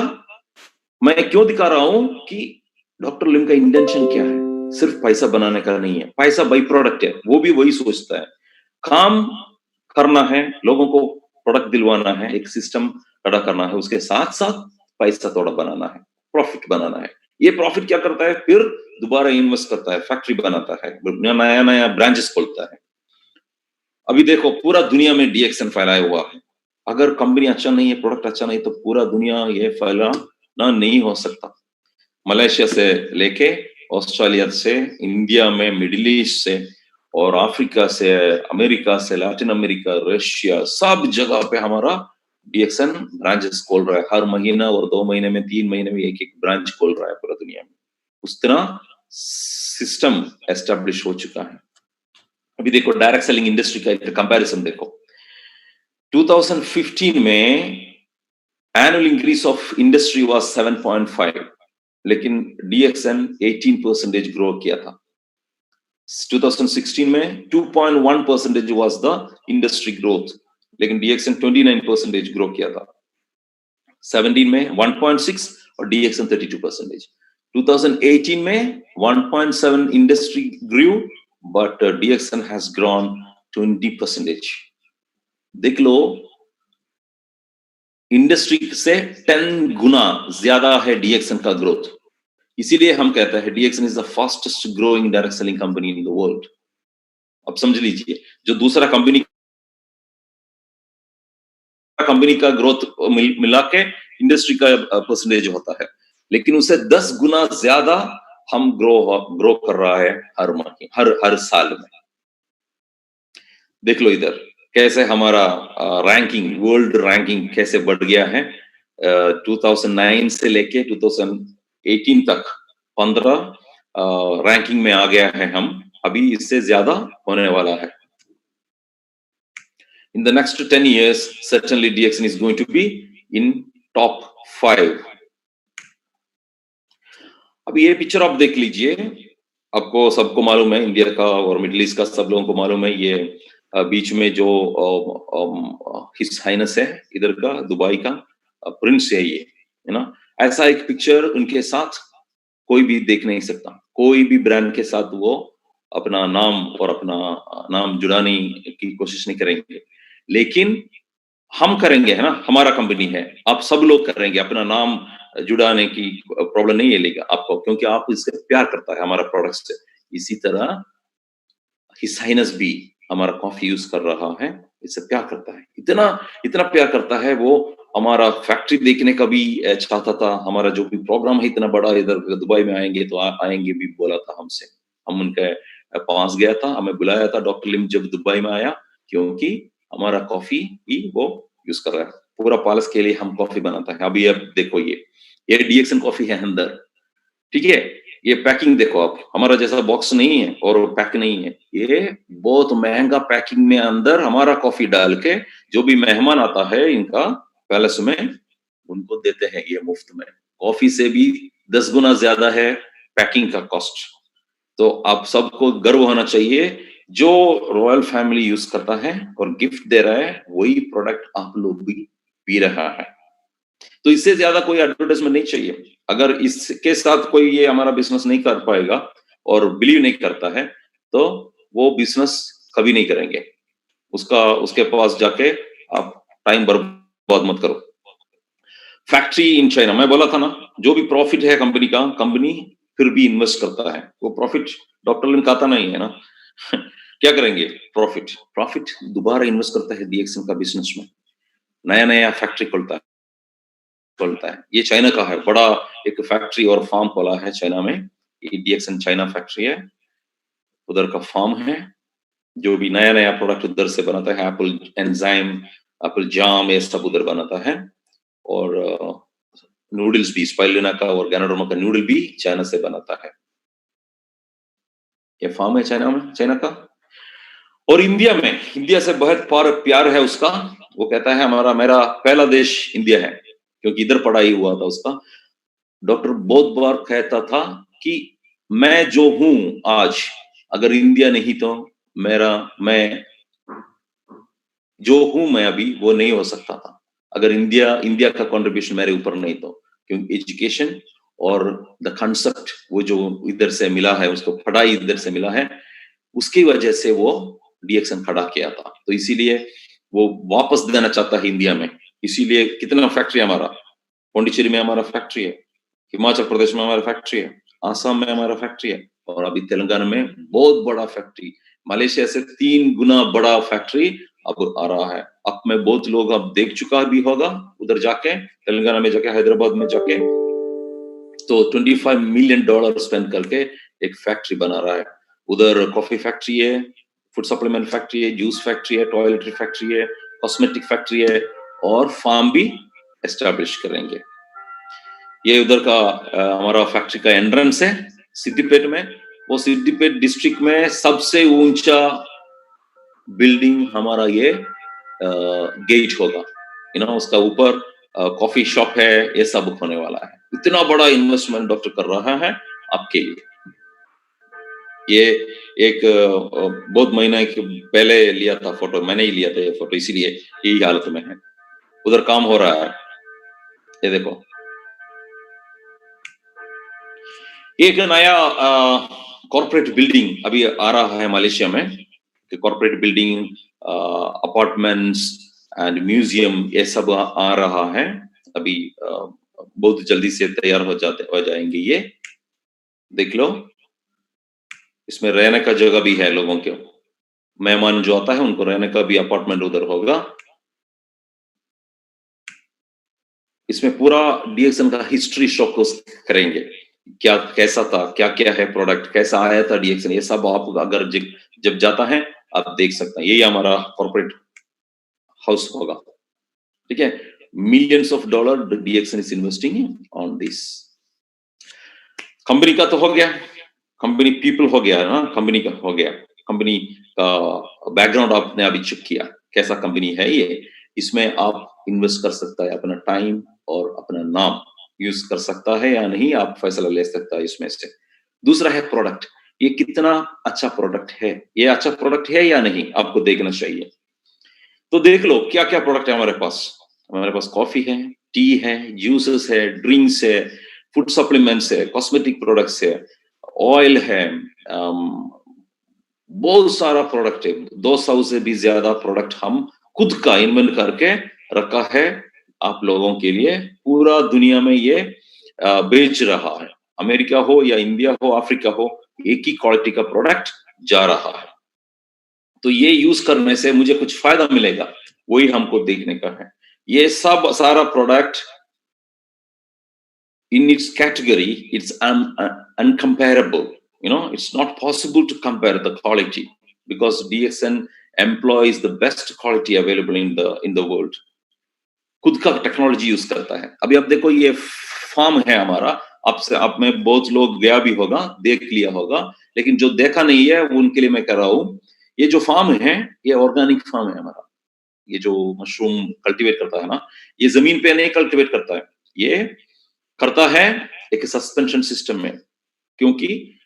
मैं क्यों दिखा रहा हूं कि डॉक्टर लिम का इंटेंशन क्या है, सिर्फ पैसा बनाने का नहीं है, पैसा बाई प्रोडक्ट है, वो भी वही सोचता है। काम करना है, लोगों को प्रोडक्ट दिलवाना है, एक सिस्टम खड़ा करना है, उसके साथ साथ पैसा थोड़ा बनाना है, प्रॉफिट बनाना है। ये प्रॉफिट क्या करता है, फिर दोबारा इन्वेस्ट करता है, फैक्ट्री बनाता है, नया नया ब्रांचेस खोलता है। अभी देखो पूरा दुनिया में डीएक्सन फैलाया हुआ है। अगर कंपनी अच्छा नहीं है, प्रोडक्ट अच्छा नहीं, तो पूरा दुनिया ये फैलाना नहीं हो सकता। मलेशिया से लेके ऑस्ट्रेलिया से, इंडिया में, मिडिल ईस्ट से और अफ्रीका से, अमेरिका से, लैटिन अमेरिका, रशिया, सब जगह पे हमारा डीएक्सन ब्रांचेस खोल रहा है। हर महीना और 2 महीने में, 3 महीने में एक एक ब्रांच खोल रहा है पूरा दुनिया में। उस तरह सिस्टम एस्टेब्लिश हो चुका है। अभी देखो डायरेक्ट सेलिंग इंडस्ट्री का एक कंपैरिजन देखो। 2015 में annual increase of industry was 7.5, लेकिन डीएक्सन 18% ग्रो किया था। 2016 में 2.1% वाज द इंडस्ट्री ग्रोथ, लेकिन डीएक्सन 29% ग्रो किया था। 17 में 1.6 और डीएक्सन 32%। 2018 में 1.7 industry grew, but DXN has grown 20%। देख लो, इंडस्ट्री से 10 गुना ज्यादा है डीएक्सन का ग्रोथ। इसीलिए हम कहते हैं DXN is the fastest growing direct selling company in the world. अब समझ लीजिए, जो दूसरा कंपनी का ग्रोथ मिला के इंडस्ट्री का परसेंटेज होता है, लेकिन उससे 10 गुना ज्यादा हम ग्रो कर रहा है हर साल में। देख लो इधर कैसे हमारा रैंकिंग, वर्ल्ड रैंकिंग कैसे बढ़ गया है। 2009 से लेके 2018 तक 15 रैंकिंग में आ गया है हम। अभी इससे ज्यादा होने वाला है। In the next 10 years, certainly DXN is going to be in top 5. अब ये पिक्चर आप देख लीजिए, आपको सबको मालूम है, इंडिया का और मिडिल ईस्ट का सब लोगों को मालूम है, ये बीच में जो हिज हाइनेस है इधर का, दुबई का प्रिंस है ये, है ना। ऐसा एक पिक्चर उनके साथ कोई भी देख नहीं सकता। कोई भी ब्रांड के साथ वो अपना नाम और अपना नाम जुड़ाने की कोशिश नहीं करेंगे, लेकिन हम करेंगे, है ना। हमारा कंपनी है, आप सब लोग करेंगे, अपना नाम जुड़ाने की प्रॉब्लम नहीं लेगा आपको, क्योंकि आप इससे प्यार करता है हमारा प्रोडक्ट से। इसी तरह हिज हाइनेस भी हमारा कॉफी यूज कर रहा है, इससे प्यार करता है, इतना इतना प्यार करता है वो। हमारा फैक्ट्री देखने का भी चाहता था। हमारा जो भी प्रोग्राम है इतना बड़ा, इधर दुबई में आएंगे तो आएंगे भी बोला था हमसे। हम उनके पास गया था, हमें बुलाया था डॉक्टर लिम जब दुबई में आया, क्योंकि हमारा कॉफी ही वो यूज कर रहा है। पूरा पैलेस के लिए हम कॉफी बनाता है। अभी अब देखो, ये डीएक्सन कॉफी है अंदर, ठीक है। ये पैकिंग देखो आप, हमारा जैसा बॉक्स नहीं है और पैक नहीं है, ये बहुत महंगा पैकिंग में अंदर हमारा कॉफी डाल के जो भी मेहमान आता है इनका पैलेस में, उनको देते हैं ये मुफ्त में। कॉफी से भी 10 गुना ज्यादा है पैकिंग का कॉस्ट। तो आप सबको गर्व होना चाहिए, जो रॉयल फैमिली यूज करता है और गिफ्ट दे रहा है, वही प्रोडक्ट आप लोग भी पी रहा है। तो इससे ज्यादा कोई एडवर्टाइजमेंट नहीं चाहिए। अगर इसके साथ कोई ये हमारा बिजनेस नहीं कर पाएगा और बिलीव नहीं करता है, तो वो बिजनेस कभी नहीं करेंगे। उसके पास जाके आप टाइम बर्बाद मत करो। फैक्ट्री इन चाइना, मैं बोला था ना, जो भी प्रॉफिट है कंपनी का, कंपनी फिर भी इन्वेस्ट करता है। वो प्रॉफिट डॉक्टर लिम खाता नहीं है ना। क्या करेंगे? प्रॉफिट दोबारा इन्वेस्ट करता है डीएक्सन का बिजनेस में, नया नया फैक्ट्री खोलता है। ये चाइना का है, बड़ा एक फैक्ट्री और फार्म खोला है चाइना में। ये डीएक्सन चाइना फैक्ट्री है, उधर का फार्म है। जो भी नया नया प्रोडक्ट उधर से बनाता है, एप्पल एंजाइम, एप्पल जाम, ये सब उधर बनाता है। और नूडल्स भी, स्पाइरुलिना का और गैनोडर्मा का नूडल भी चाइना से बनाता है। ये फार्म है चाइना में, चाइना का। और इंडिया से बहुत प्यार है उसका। वो कहता है मेरा पहला देश इंडिया है, क्योंकि इधर पढ़ाई हुआ था उसका। डॉक्टर बहुत बार कहता था कि मैं जो हूं आज, अगर इंडिया नहीं तो मैं जो हूं मैं अभी वो नहीं हो सकता था, अगर इंडिया इंडिया का कंट्रीब्यूशन मेरे ऊपर नहीं तो। क्योंकि एजुकेशन और द कंसेप्ट वो जो इधर से मिला है, उसको पढ़ाई इधर से मिला है, उसकी वजह से वो डीएक्सन खड़ा किया था। तो इसीलिए वो वापस देना चाहता है इंडिया में। इसीलिए कितना फैक्ट्री हमारा, पौंडीचेरी में हमारा फैक्ट्री है, हिमाचल प्रदेश में हमारा फैक्ट्री है, आसाम में हमारा फैक्ट्री है, और अभी तेलंगाना में बहुत बड़ा फैक्ट्री, मलेशिया से 3 गुना बड़ा फैक्ट्री अब आ रहा है। अब में बहुत लोग अब देख चुका भी होगा उधर जाके, तेलंगाना में जाके, हैदराबाद में जाके, तो $25 मिलियन स्पेंड करके एक फैक्ट्री बना रहा है। उधर कॉफी फैक्ट्री है, फूड सप्लीमेंट फैक्ट्री है, जूस फैक्ट्री है, टॉयलेटरी फैक्ट्री है, कॉस्मेटिक फैक्ट्री है, और फार्म भी एस्टैब्लिश करेंगे। ये उधर का हमारा फैक्ट्री का एंट्रेंस है सिद्दीपेट में। वो सिद्दीपेट डिस्ट्रिक्ट में सबसे ऊंचा बिल्डिंग हमारा ये गेट होगा, उसका ऊपर कॉफी शॉप है, ये सब होने वाला है। इतना बड़ा इन्वेस्टमेंट डॉक्टर कर रहा है आपके लिए। ये एक बहुत महीना पहले लिया था फोटो, मैंने ही लिया था ये फोटो, इसीलिए यही हालत में है। उधर काम हो रहा है, ये देखो। एक नया कॉर्पोरेट बिल्डिंग अभी आ रहा है मलेशिया में, corporate building, apartments and museum, ये सब आ रहा है अभी। बहुत जल्दी से तैयार हो जाएंगे ये, देख लो। इसमें रहने का जगह भी है लोगों के, मेहमान जो आता है उनको रहने का भी अपार्टमेंट उधर होगा। इसमें पूरा डीएक्सन का हिस्ट्री शोकेस करेंगे, क्या कैसा था, क्या क्या है प्रोडक्ट, कैसा आया था डीएक्सन, ये सब आप अगर जब जाता है आप देख सकते हैं। यही हमारा कॉर्पोरेट हाउस होगा, ठीक है। Millions of dollar DXN is investing on this. Company का तो हो गया, कंपनी पीपल हो गया ना, कंपनी का हो गया। कंपनी का बैकग्राउंड आपने अभी चेक किया, कैसा कंपनी है ये। इसमें आप इन्वेस्ट कर सकता है अपना टाइम और अपना नाम यूज कर सकता है या नहीं, आप फैसला ले सकता है इसमें से। दूसरा है प्रोडक्ट, ये कितना अच्छा प्रोडक्ट है, ये अच्छा प्रोडक्ट है या नहीं, आपको देखना चाहिए। तो देख लो क्या क्या प्रोडक्ट है हमारे पास। हमारे पास कॉफी है, टी है, जूसेस है, ड्रिंक्स है, फूड सप्लीमेंट्स है, कॉस्मेटिक प्रोडक्ट्स है, ऑयल है, बहुत सारा प्रोडक्ट है। 200 से भी ज्यादा प्रोडक्ट हम खुद का इन्वेंट करके रखा है आप लोगों के लिए। पूरा दुनिया में ये बेच रहा है, अमेरिका हो या इंडिया हो, अफ्रीका हो, एक ही क्वालिटी का प्रोडक्ट जा रहा है। तो ये यूज करने से मुझे कुछ फायदा मिलेगा, वही हमको देखने का है। ये सब सारा product in its category, it's uncomparable. It's not possible to compare the quality because DXN employs the best quality available in the world. खुद का टेक्नोलॉजी यूज करता है। अभी आप देखो, ये फार्म है हमारा, आप में बहुत लोग गया भी होगा, देख लिया होगा, लेकिन जो देखा नहीं है उनके लिए मैं कह रहा हूं। ये जो फार्म है, ये ऑर्गेनिक फार्म है हमारा। ये जो मशरूम कल्टीवेट करता है ना, ये जमीन पे नहीं कल्टीवेट करता है, ये करता है एक सस्पेंशन सिस्टम में, क्योंकि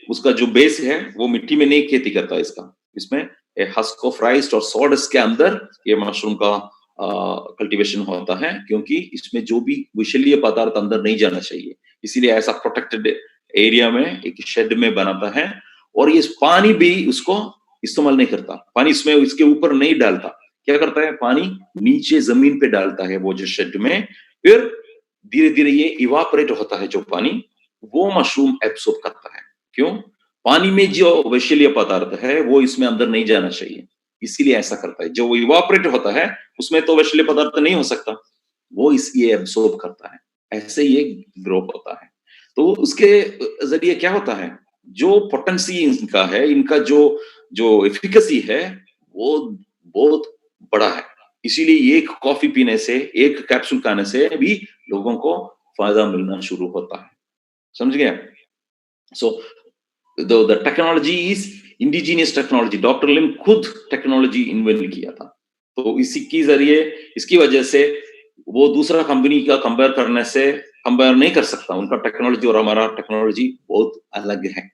उसका जो बेस है वो मिट्टी में नहीं खेती करता इसका। इसमें हस्क ऑफ राइस और सॉडस के अंदर ये मशरूम का कल्टीवेशन होता है, क्योंकि इसमें जो भी विषैले पदार्थ अंदर नहीं जाना चाहिए, इसीलिए ऐसा प्रोटेक्टेड एरिया में एक शेड में बनाता है। और ये पानी भी उसको इस्तेमाल नहीं करता, पानी इसमें इसके ऊपर नहीं डालता। क्या करता है, पानी नीचे जमीन पे डालता है वो जो शेड में, फिर धीरे धीरे ये इवापोरेट होता है जो पानी, वो मशरूम एब्सॉर्ब करता है। क्यों? पानी में जो विषैले पदार्थ है वो इसमें अंदर नहीं जाना चाहिए, इसीलिए ऐसा करता है। जो इवापोरेट होता है उसमें तो विषैले पदार्थ नहीं हो सकता, वो इसलिए एब्सॉर्ब करता है, ऐसे ये ग्रो होता है। तो उसके जरिए क्या होता है, जो पोटेंसी इनका है, इनका जो एफिकेसी है वो बहुत बड़ा है। इसीलिए एक कॉफी पीने से, एक कैप्सूल खाने से भी लोगों को फायदा मिलना शुरू होता है। समझ गए? So the technology is indigenous technology. Doctor Lim खुद टेक्नोलॉजी इन्वेंट किया था, तो इसी की जरिए, इसकी वजह से वो दूसरा कंपनी का कंपेयर करने से कंपेयर नहीं कर सकता, उनका टेक्नोलॉजी और हमारा टेक्नोलॉजी बहुत अलग है।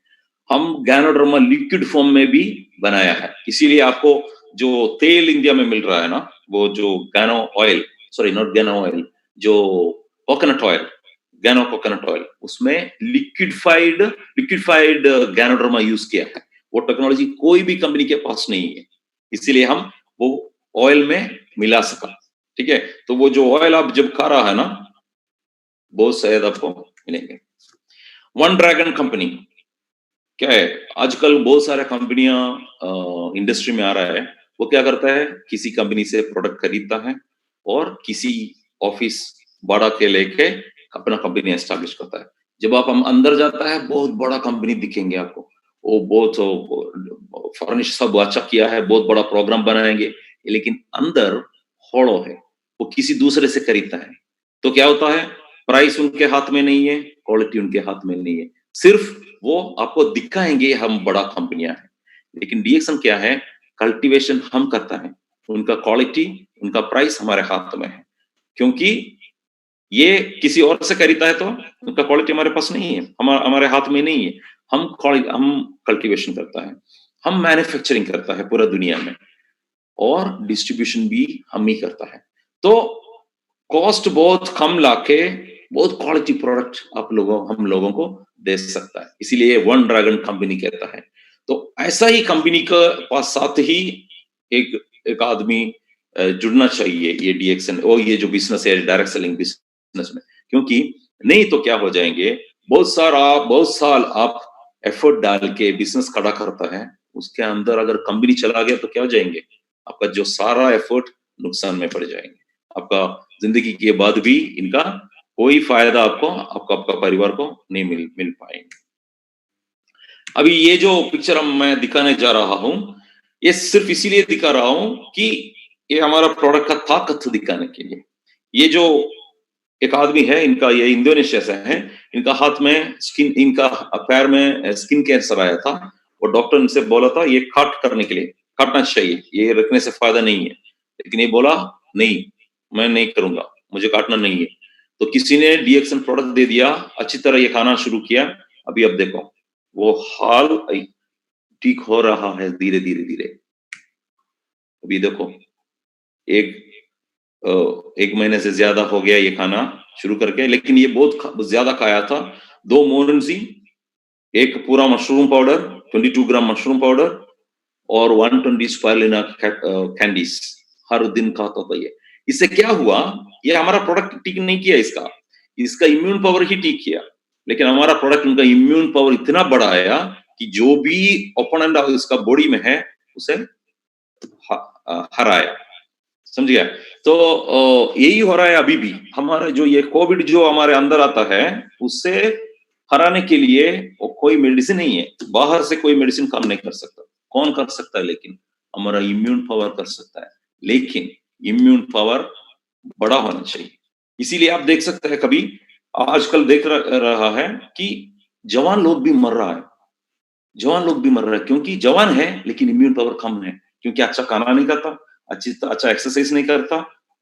हम गैनोडर्मा लिक्विड फॉर्म में भी बनाया है, इसीलिए आपको जो तेल इंडिया में मिल रहा है ना, वो जो Gano oil, sorry not Gano oil, जो coconut oil, Gano coconut oil, उसमें लिक्विफाइड गैनोडर्मा यूज किया है। वो टेक्नोलॉजी कोई भी कंपनी के पास नहीं है, इसीलिए हम वो ऑयल में मिला सका। ठीक है, तो वो जो ऑयल आप जब खा रहा है ना, बहुत शायद आपको मिलेंगे। वन ड्रैगन कंपनी क्या है, आजकल बहुत सारे कंपनियां इंडस्ट्री में आ रहा है। वो क्या करता है, किसी कंपनी से प्रोडक्ट खरीदता है और किसी ऑफिस बड़ा के लेके अपना कंपनी एस्टैब्लिश करता है। जब आप हम अंदर जाता है, बहुत बड़ा कंपनी दिखेंगे आपको, वो बहुत फर्निश सब अच्छा किया है, बहुत बड़ा प्रोग्राम बनाएंगे, लेकिन अंदर होड़ो है, वो किसी दूसरे से खरीदता है। तो क्या होता है, प्राइस उनके हाथ में नहीं है, क्वालिटी उनके हाथ में नहीं है, सिर्फ वो आपको दिखाएंगे हम बड़ा कंपनियां हैं, लेकिन डीएक्सन क्या है, कल्टीवेशन हम करता है, उनका क्वालिटी, उनका प्राइस हमारे हाथ में है। क्योंकि ये किसी और से खरीदता है तो उनका क्वालिटी हमारे पास नहीं है, हमारे हाथ में नहीं है। हम कल्टीवेशन करता है, हम मैन्युफैक्चरिंग करता है पूरा दुनिया में, और डिस्ट्रीब्यूशन भी हम ही करता है। तो कॉस्ट बहुत कम लाके बहुत क्वालिटी प्रोडक्ट हम लोगों को दे सकता है, इसीलिए वन ड्रैगन कंपनी कहता है। तो ऐसा ही कंपनी का पास साथ ही एक आदमी जुड़ना चाहिए, ये डीएक्सन और ये जो बिजनेस है डायरेक्ट सेलिंग बिजनेस में, क्योंकि नहीं तो क्या हो जाएंगे, बहुत साल आप एफर्ट डाल के बिजनेस खड़ा करता है, उसके अंदर अगर कंपनी चला गया तो क्या हो जाएंगे, आपका जो सारा एफर्ट नुकसान में पड़ जाएंगे, आपका जिंदगी के बाद भी इनका कोई फायदा आपको आपका परिवार को नहीं मिल पाएंगे। अभी ये जो पिक्चर मैं दिखाने जा रहा हूं, ये सिर्फ इसीलिए दिखा रहा हूं कि ये हमारा प्रोडक्ट का ताकत दिखाने के लिए। ये जो एक आदमी है, इनका ये इंडोनेशिया से है, इनका हाथ में स्किन, इनका पैर में स्किन कैंसर आया था, और डॉक्टर इनसे बोला था ये काट करने के लिए, काटना चाहिए, ये रखने से फायदा नहीं है, लेकिन ये बोला नहीं, मैं नहीं करूंगा, मुझे काटना नहीं है। तो किसी ने डीएक्सन प्रोडक्ट दे दिया, अच्छी तरह ये खाना शुरू किया, अभी अब देखो वो हाल ठीक हो रहा है धीरे धीरे धीरे। अभी देखो एक एक महीने से ज्यादा हो गया ये खाना शुरू करके, लेकिन ये बहुत ज्यादा खाया था। 2 मोरनजी, एक पूरा mushroom powder, 22 gram mushroom powder और 120 स्पाइरुलिना कैंडीज हर दिन खाता था ये। इससे क्या हुआ, ये हमारा प्रोडक्ट ठीक नहीं किया, इसका इम्यून पावर ही ठीक किया, लेकिन हमारा प्रोडक्ट उनका इम्यून पावर इतना बढ़ाया कि जो भी ओपोनेंट इसका बॉडी में है उसे हराया, समझ गया। तो यही हो रहा है अभी भी, हमारा जो ये कोविड जो हमारे अंदर आता है, उससे हराने के लिए वो कोई मेडिसिन नहीं है, बाहर से कोई मेडिसिन काम नहीं कर सकता। कौन कर सकता है, लेकिन हमारा इम्यून पावर कर सकता है, लेकिन इम्यून पावर बड़ा होना चाहिए। इसीलिए आप देख सकते हैं, कभी आजकल देख रहा है कि जवान लोग भी मर रहा है, जवान लोग भी मर रहा है, क्योंकि जवान है लेकिन इम्यून पावर कम है, क्योंकि अच्छा खाना नहीं खाता, अच्छा एक्सरसाइज नहीं करता,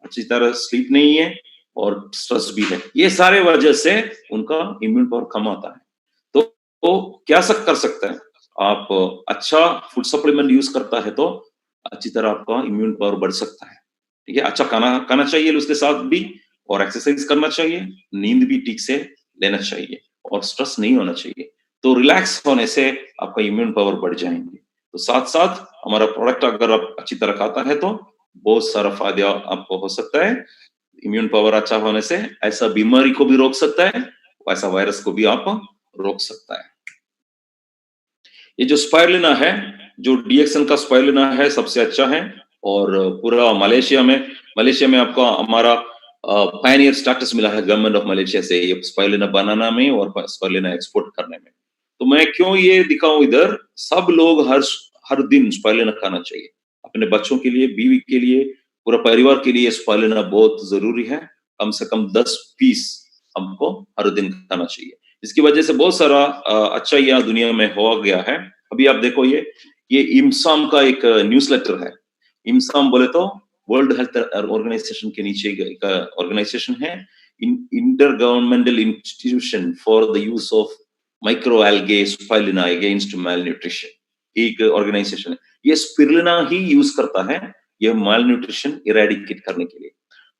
अच्छी तरह स्लीप नहीं है, और स्ट्रेस भी है। ये सारे वजह से उनका इम्यून पावर कम आता है। तो क्या कर सकते हैं आप, अच्छा फूड सप्लीमेंट यूज करता है तो अच्छी तरह आपका इम्यून पावर बढ़ सकता है। ठीक है, अच्छा खाना खाना चाहिए उसके साथ भी, और एक्सरसाइज करना चाहिए, नींद भी ठीक से लेना चाहिए, और स्ट्रेस नहीं होना चाहिए। तो रिलैक्स होने से आपका इम्यून पावर बढ़ जाएंगे। तो साथ साथ हमारा प्रोडक्ट अगर आप अच्छी तरह खाता है तो बहुत सारा फायदा आपको हो सकता है। इम्यून पावर अच्छा होने से ऐसा बीमारी को भी रोक सकता है, ऐसा वायरस को भी आप रोक सकता है। ये जो स्पाइरुलिना है, जो डीएक्सन का स्पाइरुलिना है, सबसे अच्छा है, और पूरा मलेशिया में आपको हमारा पायनियर स्टेटस मिला है गवर्नमेंट ऑफ मलेशिया से, ये स्पाइरुलिना बनाना में और स्पाइरुलिना एक्सपोर्ट करने में। तो मैं क्यों ये दिखाऊं इधर, सब लोग हर दिन स्पाइरुलिना खाना चाहिए, अपने बच्चों के लिए, बीवी के लिए, पूरा परिवार के लिए स्पाइरुलिना बहुत जरूरी है। कम से कम 10 पीस हमको हर दिन खाना चाहिए। इसकी वजह से बहुत सारा अच्छा यहाँ दुनिया में हो गया है। अभी आप देखो, ये इमसाम का एक न्यूज़लेटर है। इमसाम बोले तो वर्ल्ड हेल्थ ऑर्गेनाइजेशन के नीचे का ऑर्गेनाइजेशन है। intergovernmental institution for the use of microalgae spirulina against malnutrition. एक ऑर्गेनाइजेशन है, ये स्पिरुलिना ही यूज करता है ये malnutrition इरेडिकेट करने के लिए।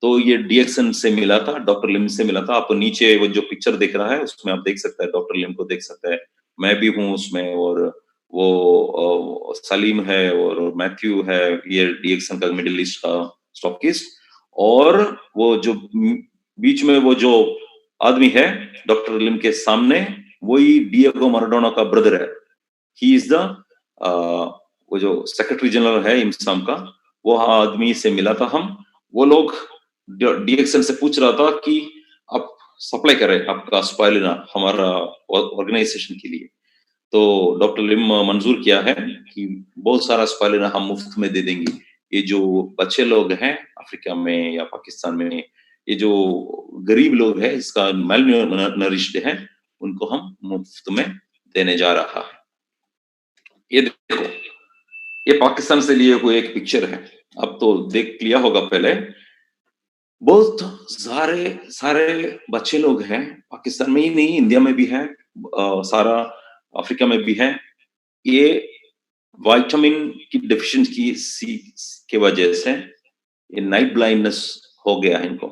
तो ये डीएक्सन से मिला था, डॉक्टर लिम से मिला था। आप नीचे वो जो पिक्चर देख रहा है उसमें आप देख सकते हैं, डॉक्टर लिम को देख सकते हैं, मैं भी हूँ उसमें, और वो सलीम है और मैथ्यू है, ये डीएक्सन का मिडिल ईस्ट का स्टॉकिस्ट, और वो जो बीच में वो जो आदमी है डॉक्टर लिम के सामने, वही डिएगो माराडोना का ब्रदर है। ही इज द वो जो सेक्रेटरी जनरल है इम्साम का, वो आदमी से मिला था हम। वो लोग डीएक्सन से पूछ रहा था कि आप सप्लाई करें आपका स्पाइरुलिना हमारा ऑर्गेनाइजेशन के लिए। तो डॉक्टर लिम मंजूर किया है कि बहुत सारा स्पाइरुलिना हम मुफ्त में दे देंगे। ये जो बच्चे लोग हैं अफ्रीका में या पाकिस्तान में, ये जो गरीब लोग हैं, इसका malnourished है, उनको हम मुफ्त में देने जा रहा है। ये देखो, ये पाकिस्तान से लिए हुए एक पिक्चर है, अब तो देख लिया होगा पहले। बहुत सारे सारे बच्चे लोग हैं, पाकिस्तान में ही नहीं, इंडिया में भी है, सारा अफ्रीका में भी है। ये विटामिन की डेफिशिएंसी की वजह से ये नाइट ब्लाइंडनेस हो गया है इनको।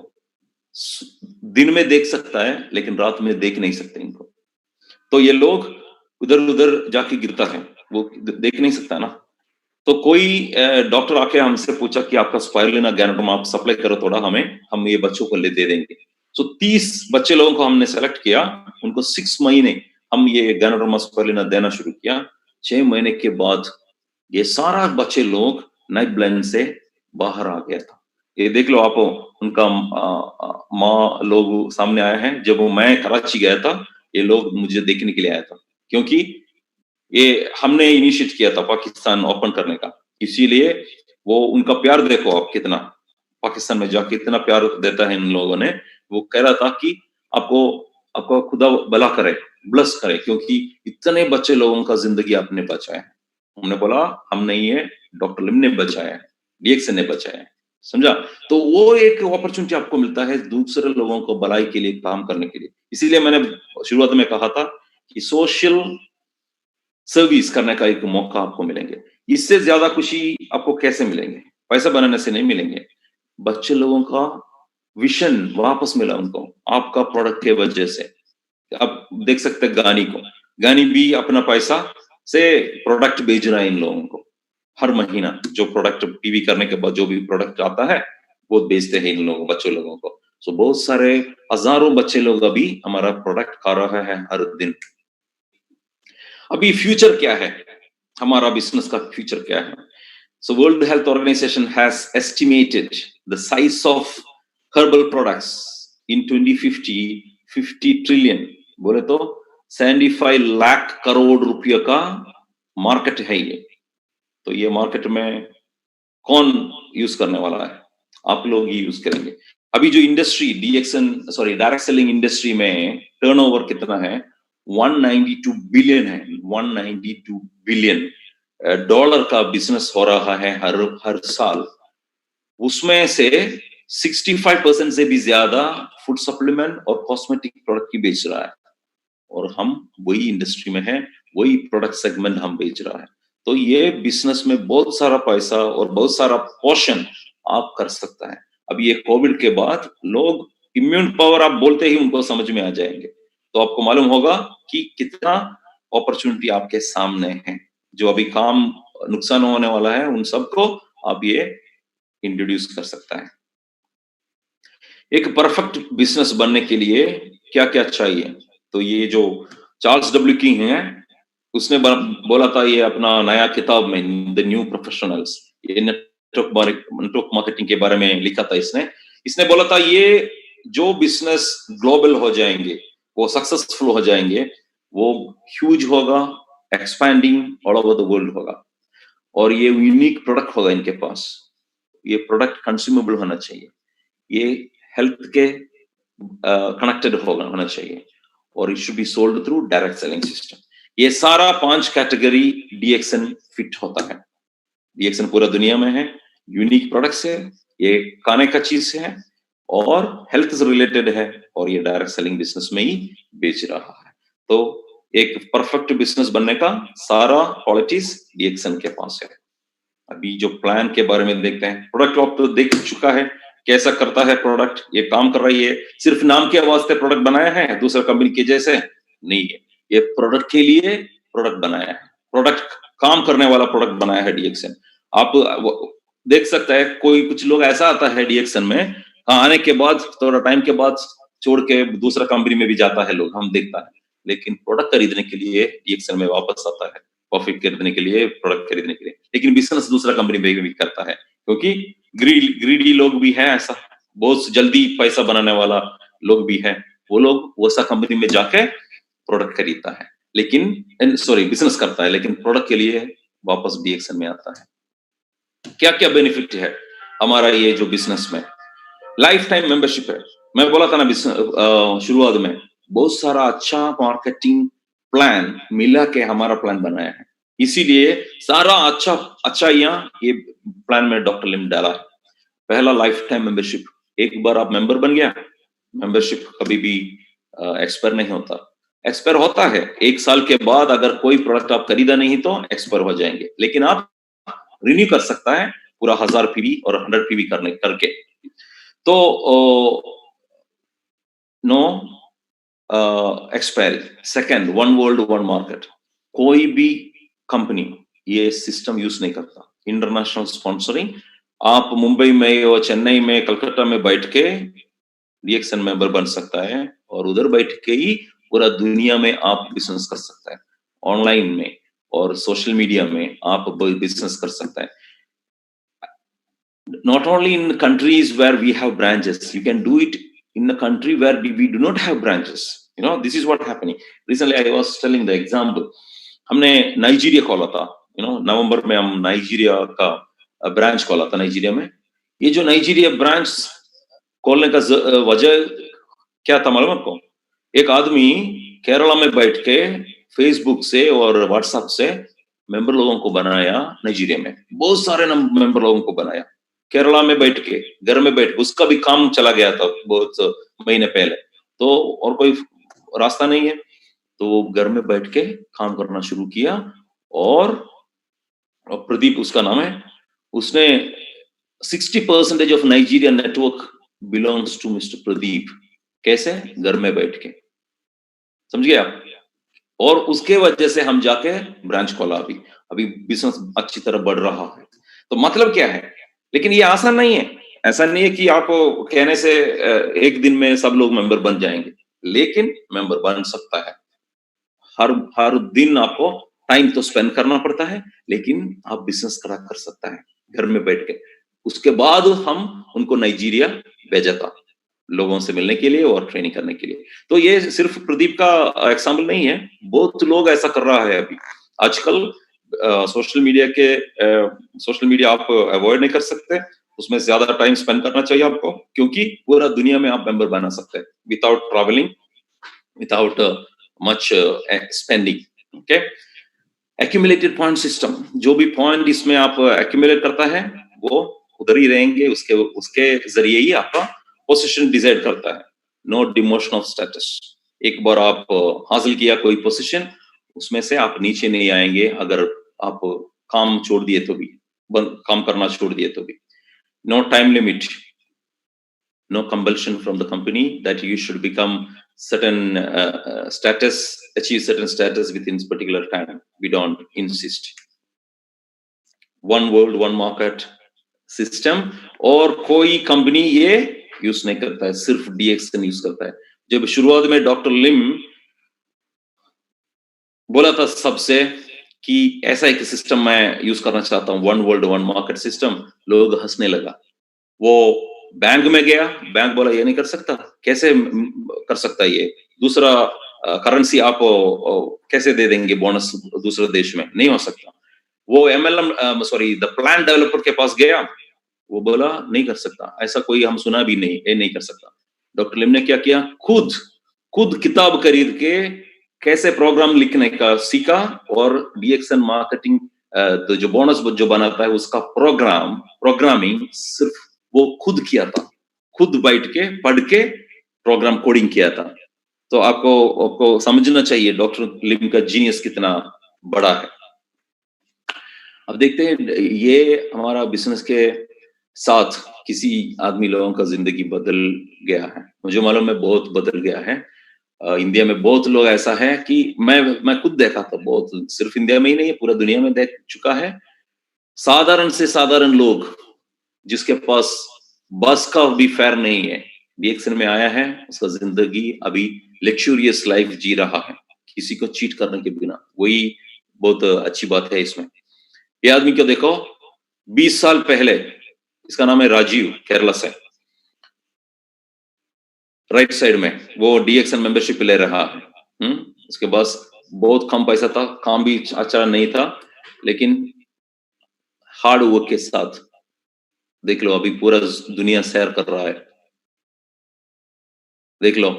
दिन में देख सकता है लेकिन रात में देख नहीं सकते इनको। तो ये लोग उधर-उधर जाके गिरता है, वो देख नहीं सकता ना। तो कोई डॉक्टर आके हमसे पूछा कि आपका स्पाइरुलिना गैनोडर्म आप सप्लाई करो थोड़ा हमें, हम ये बच्चों को ले दे देंगे। सो 30 बच्चे लोगों को हमने सेलेक्ट किया, उनको 6 महीने हम ये गैनोडर्म स्पाइरुलिना देना शुरू किया। 6 महीने के बाद ये सारा बच्चे लोग नाइट ब्लाइंड से बाहर आ गया था। ये देख लो आप, उनका माँ लोग सामने आए हैं। जब मैं कराची गया था, ये लोग मुझे देखने के लिए आया था, क्योंकि ये हमने इनिशिएट किया था पाकिस्तान ओपन करने का, इसीलिए वो उनका प्यार देखो आप कितना, पाकिस्तान में जाके इतना प्यार देता है इन लोगों ने। वो कह रहा था कि आपको आपको खुदा भला करे, ब्लेस करे, क्योंकि इतने बच्चे लोगों का जिंदगी आपने बचाया है। हमने बोला हम नहीं है, डॉक्टर लिम ने बचाया है, डीएक्सन ने बचाया है, समझा? तो वो एक अपॉर्चुनिटी आपको मिलता है दूसरे लोगों को भलाई के लिए काम करने के लिए। इसीलिए मैंने शुरुआत में कहा था कि सोशल सर्विस करने का एक मौका आपको मिलेंगे। इससे ज्यादा खुशी आपको कैसे मिलेंगे? पैसा बनाने से नहीं मिलेंगे। बच्चे लोगों का विजन वापस मिला उनको आपका प्रोडक्ट के वजह से। आप देख सकते हैं गानी को, गानी भी अपना पैसा से प्रोडक्ट बेच रहा है इन लोगों को। हर महीना जो प्रोडक्ट पीवी करने के बाद जो भी प्रोडक्ट आता है वो बेचते हैं इन लोगों बच्चों लोगों को। सो बहुत सारे हजारों बच्चे लोग अभी हमारा प्रोडक्ट खा रहा है हर दिन। अभी फ्यूचर क्या है, हमारा बिजनेस का फ्यूचर क्या है? So World Health Organization has estimated the size of herbal products in 2050 50 trillion, बोले तो 75 लाख करोड़ रुपये का मार्केट है ये। तो ये मार्केट में कौन यूज करने वाला है? आप लोग ही यूज करेंगे। अभी जो इंडस्ट्री डायरेक्ट सेलिंग इंडस्ट्री में टर्नओवर कितना है? 192 बिलियन है, 192 बिलियन डॉलर का बिजनेस हो रहा है हर साल। उसमें से 65% से भी ज्यादा फूड सप्लीमेंट और कॉस्मेटिक प्रोडक्ट की बेच रहा है, और हम वही इंडस्ट्री में है, वही प्रोडक्ट सेगमेंट हम बेच रहा है। तो ये बिजनेस में बहुत सारा पैसा और बहुत सारा पोर्शन आप कर सकता है। अब ये कोविड के बाद लोग इम्यून पावर आप बोलते ही उनको समझ में आ जाएंगे, तो आपको मालूम होगा कि कितना अपॉर्चुनिटी आपके सामने है। जो अभी काम नुकसान होने वाला है उन सबको आप ये इंट्रोड्यूस कर सकता है। एक परफेक्ट बिजनेस बनने के लिए क्या क्या चाहिए? तो ये जो चार्ल्स डब्ल्यू की हैं, उसने बोला था ये अपना नया किताब में द न्यू प्रोफेशनल्स, ये नेटवर्क मार्केटिंग के बारे में लिखा था इसने। इसने बोला था ये जो बिजनेस ग्लोबल हो जाएंगे, वो सक्सेसफुल हो जाएंगे, वो ह्यूज होगा, expanding all over the world होगा, और ये यूनिक प्रोडक्ट होगा इनके पास। ये प्रोडक्ट कंज्यूमेबल होना चाहिए, ये हेल्थ के कनेक्टेड होना चाहिए, और it should be sold through direct selling system. ये सारा 5 कैटेगरी डीएक्सन फिट होता है। डीएक्सन पूरा दुनिया में है, यूनिक प्रोडक्ट्स है, ये खाने का चीज है, और हेल्थ से रिलेटेड है और ये डायरेक्ट सेलिंग बिजनेस में ही बेच रहा है। तो एक परफेक्ट बिजनेस बनने का सारा क्वालिटीज डीएक्सन के पास है। अभी जो प्लान के बारे में देखते हैं, प्रोडक्ट आप तो देख चुका है, कैसा करता है प्रोडक्ट, ये काम कर रही है, सिर्फ नाम के वास्ते प्रोडक्ट बनाया है दूसरा कंपनी के जैसे नहीं है, ये प्रोडक्ट के लिए प्रोडक्ट बनाया है, प्रोडक्ट काम करने वाला प्रोडक्ट बनाया है डीएक्सन। आप देख सकते हैं कोई कुछ लोग ऐसा आता है डीएक्सन में, आने के बाद थोड़ा टाइम के बाद छोड़ के दूसरा कंपनी में भी जाता है लोग, हम देखता है, लेकिन प्रोडक्ट खरीदने के लिए डीएक्सन में वापस आता है, प्रॉफिट खरीदने के लिए, प्रोडक्ट खरीदने के लिए, लेकिन बिजनेस दूसरा कंपनी में भी करता है, क्योंकि ग्रीडी लोग भी हैं ऐसा, बहुत जल्दी पैसा बनाने वाला लोग भी है, वो लोग वैसा कंपनी में जाके प्रोडक्ट खरीदता है, लेकिन सॉरी बिजनेस करता है, लेकिन प्रोडक्ट के लिए वापस डीएक्सन में आता है। क्या क्या बेनिफिट है हमारा ये जो बिजनेस में, लाइफ टाइम मेंबरशिप है। मैं बोला था ना शुरुआत में, बहुत सारा अच्छा मार्केटिंग प्लान मिला के हमारा प्लान बनाया है, इसीलिए सारा अच्छा यहाँ ये प्लान में डॉक्टर लिम डाला है। पहला लाइफ टाइम मेंबरशिप, एक बार आप मेंबर बन गया, मेंबरशिप कभी भी एक्सपायर नहीं होता, एक्सपायर होता है 1 साल के बाद, अगर कोई प्रोडक्ट आप खरीदा नहीं तो एक्सपायर हो जाएंगे, लेकिन आप रिन्यू कर सकता है पूरा 1000 पीवी और 100 पीवी करके। तो no expiry. Second, one world one market, कोई भी कंपनी ये सिस्टम यूज नहीं करता, इंटरनेशनल स्पॉन्सरिंग, आप मुंबई में और चेन्नई में कलकत्ता में बैठ के डीएक्सन मेंबर बन सकता है और उधर बैठ के ही पूरा दुनिया में आप बिजनेस कर सकता है, ऑनलाइन में और सोशल मीडिया में आप बिजनेस कर सकता है। Not only in countries where we have branches, you can do it in a country where we do not have branches. You know, this is what happening. Recently, I was telling the example. हमने Nigeria खोला था, नवंबर में हम Nigeria का branch खोला था Nigeria में। ये जो नाइजीरिया ब्रांच खोलने का वजह क्या था मालूम आपको? एक आदमी केरला में बैठ के फेसबुक से और व्हाट्सएप से मेंबर लोगों को बनाया, नाइजीरिया में बहुत सारे मेंबर लोगों को बनाया, केरला में बैठ के, घर में बैठ के, उसका भी काम चला गया था बहुत महीने पहले, तो और कोई रास्ता नहीं है, तो वो घर में बैठ के काम करना शुरू किया, और प्रदीप उसका नाम है, उसने 60% of Nigeria network belongs to mister Pradeep. कैसे? घर में बैठ के, समझ गए आप? और उसके वजह से हम जाके ब्रांच खोला, अभी बिजनेस अच्छी तरह बढ़ रहा है। तो मतलब क्या है, लेकिन ये आसान नहीं है, ऐसा नहीं है कि आप कहने से एक दिन में सब लोग मेंबर बन जाएंगे, लेकिन मेंबर बन सकता है। हर दिन आपको टाइम तो स्पेंड करना पड़ता है, लेकिन आप बिजनेस कर सकता है घर में बैठ के। उसके बाद हम उनको नाइजीरिया भेजा था लोगों से मिलने के लिए और ट्रेनिंग करने के लिए। तो ये सिर्फ प्रदीप का एग्जाम्पल नहीं है, बहुत लोग ऐसा कर रहा है अभी आजकल। सोशल मीडिया आप अवॉइड नहीं कर सकते, उसमें ज्यादा टाइम स्पेंड करना चाहिए आपको, क्योंकि पूरा दुनिया में आप मेंबर बना सकते हैं without travelling, without much spending. Okay, accumulated point system, जो भी पॉइंट इसमें आप एक्यूमुलेट करता है वो उधर ही रहेंगे, उसके जरिए ही आपका पोजीशन डिसाइड करता है। नो डिमोशन ऑफ स्टेटस, एक बार आप हासिल किया कोई पोजीशन, उसमें से आप नीचे नहीं आएंगे अगर आप काम छोड़ दिए तो भी, काम करना छोड़ दिए तो भी। No time limit, no compulsion from the company that you should become certain status, achieve certain status within particular time. We don't insist. One world, one market system, और कोई कंपनी ये यूज नहीं करता है, सिर्फ डीएक्सन यूज करता है। जब शुरुआत में डॉक्टर लिम बोला था सबसे कि ऐसा एक सिस्टम मैं यूज करना चाहता हूँ, one world one market system, लोग हंसने लगा। वो बैंक में गया, बैंक बोला ये नहीं कर सकता, कैसे कर सकता ये, दूसरा करेंसी आप कैसे दे देंगे बोनस दूसरे देश में, नहीं हो सकता। वो MLM sorry the plan developer के पास गया, वो बोला नहीं कर सकता, ऐसा कोई हम सुना भी नहीं, ये नहीं कर सकता। डॉक्टर लिम ने क्या किया, खुद किताब खरीद के कैसे प्रोग्राम लिखने का सीखा, और डीएक्सन मार्केटिंग तो जो बोनस जो बनाता है उसका प्रोग्रामिंग सिर्फ वो खुद किया था, खुद बैठ के पढ़ के प्रोग्राम कोडिंग किया था। तो आपको समझना चाहिए डॉक्टर लिम का जीनियस कितना बड़ा है। अब देखते हैं ये हमारा बिजनेस के साथ किसी आदमी लोगों का जिंदगी बदल गया है, मुझे मालूम है बहुत बदल गया है। इंडिया में बहुत लोग ऐसा है कि मैं खुद देखा था, बहुत सिर्फ इंडिया में ही नहीं है पूरा दुनिया में देख चुका है। साधारण से साधारण लोग जिसके पास बस का भी फेयर नहीं है, डीएक्सन में आया है, उसका जिंदगी अभी लग्जूरियस लाइफ जी रहा है किसी को चीट करने के बिना। वही बहुत अच्छी बात है इसमें। ये आदमी को देखो 20 साल पहले, इसका नाम है राजीव, केरला से, राइट साइड में वो डीएक्सन मेंबरशिप ले रहा है। उसके पास बहुत कम पैसा था, काम भी अच्छा नहीं था, लेकिन हार्ड वर्क के साथ देख लो अभी पूरा दुनिया सैर कर रहा है। देख लो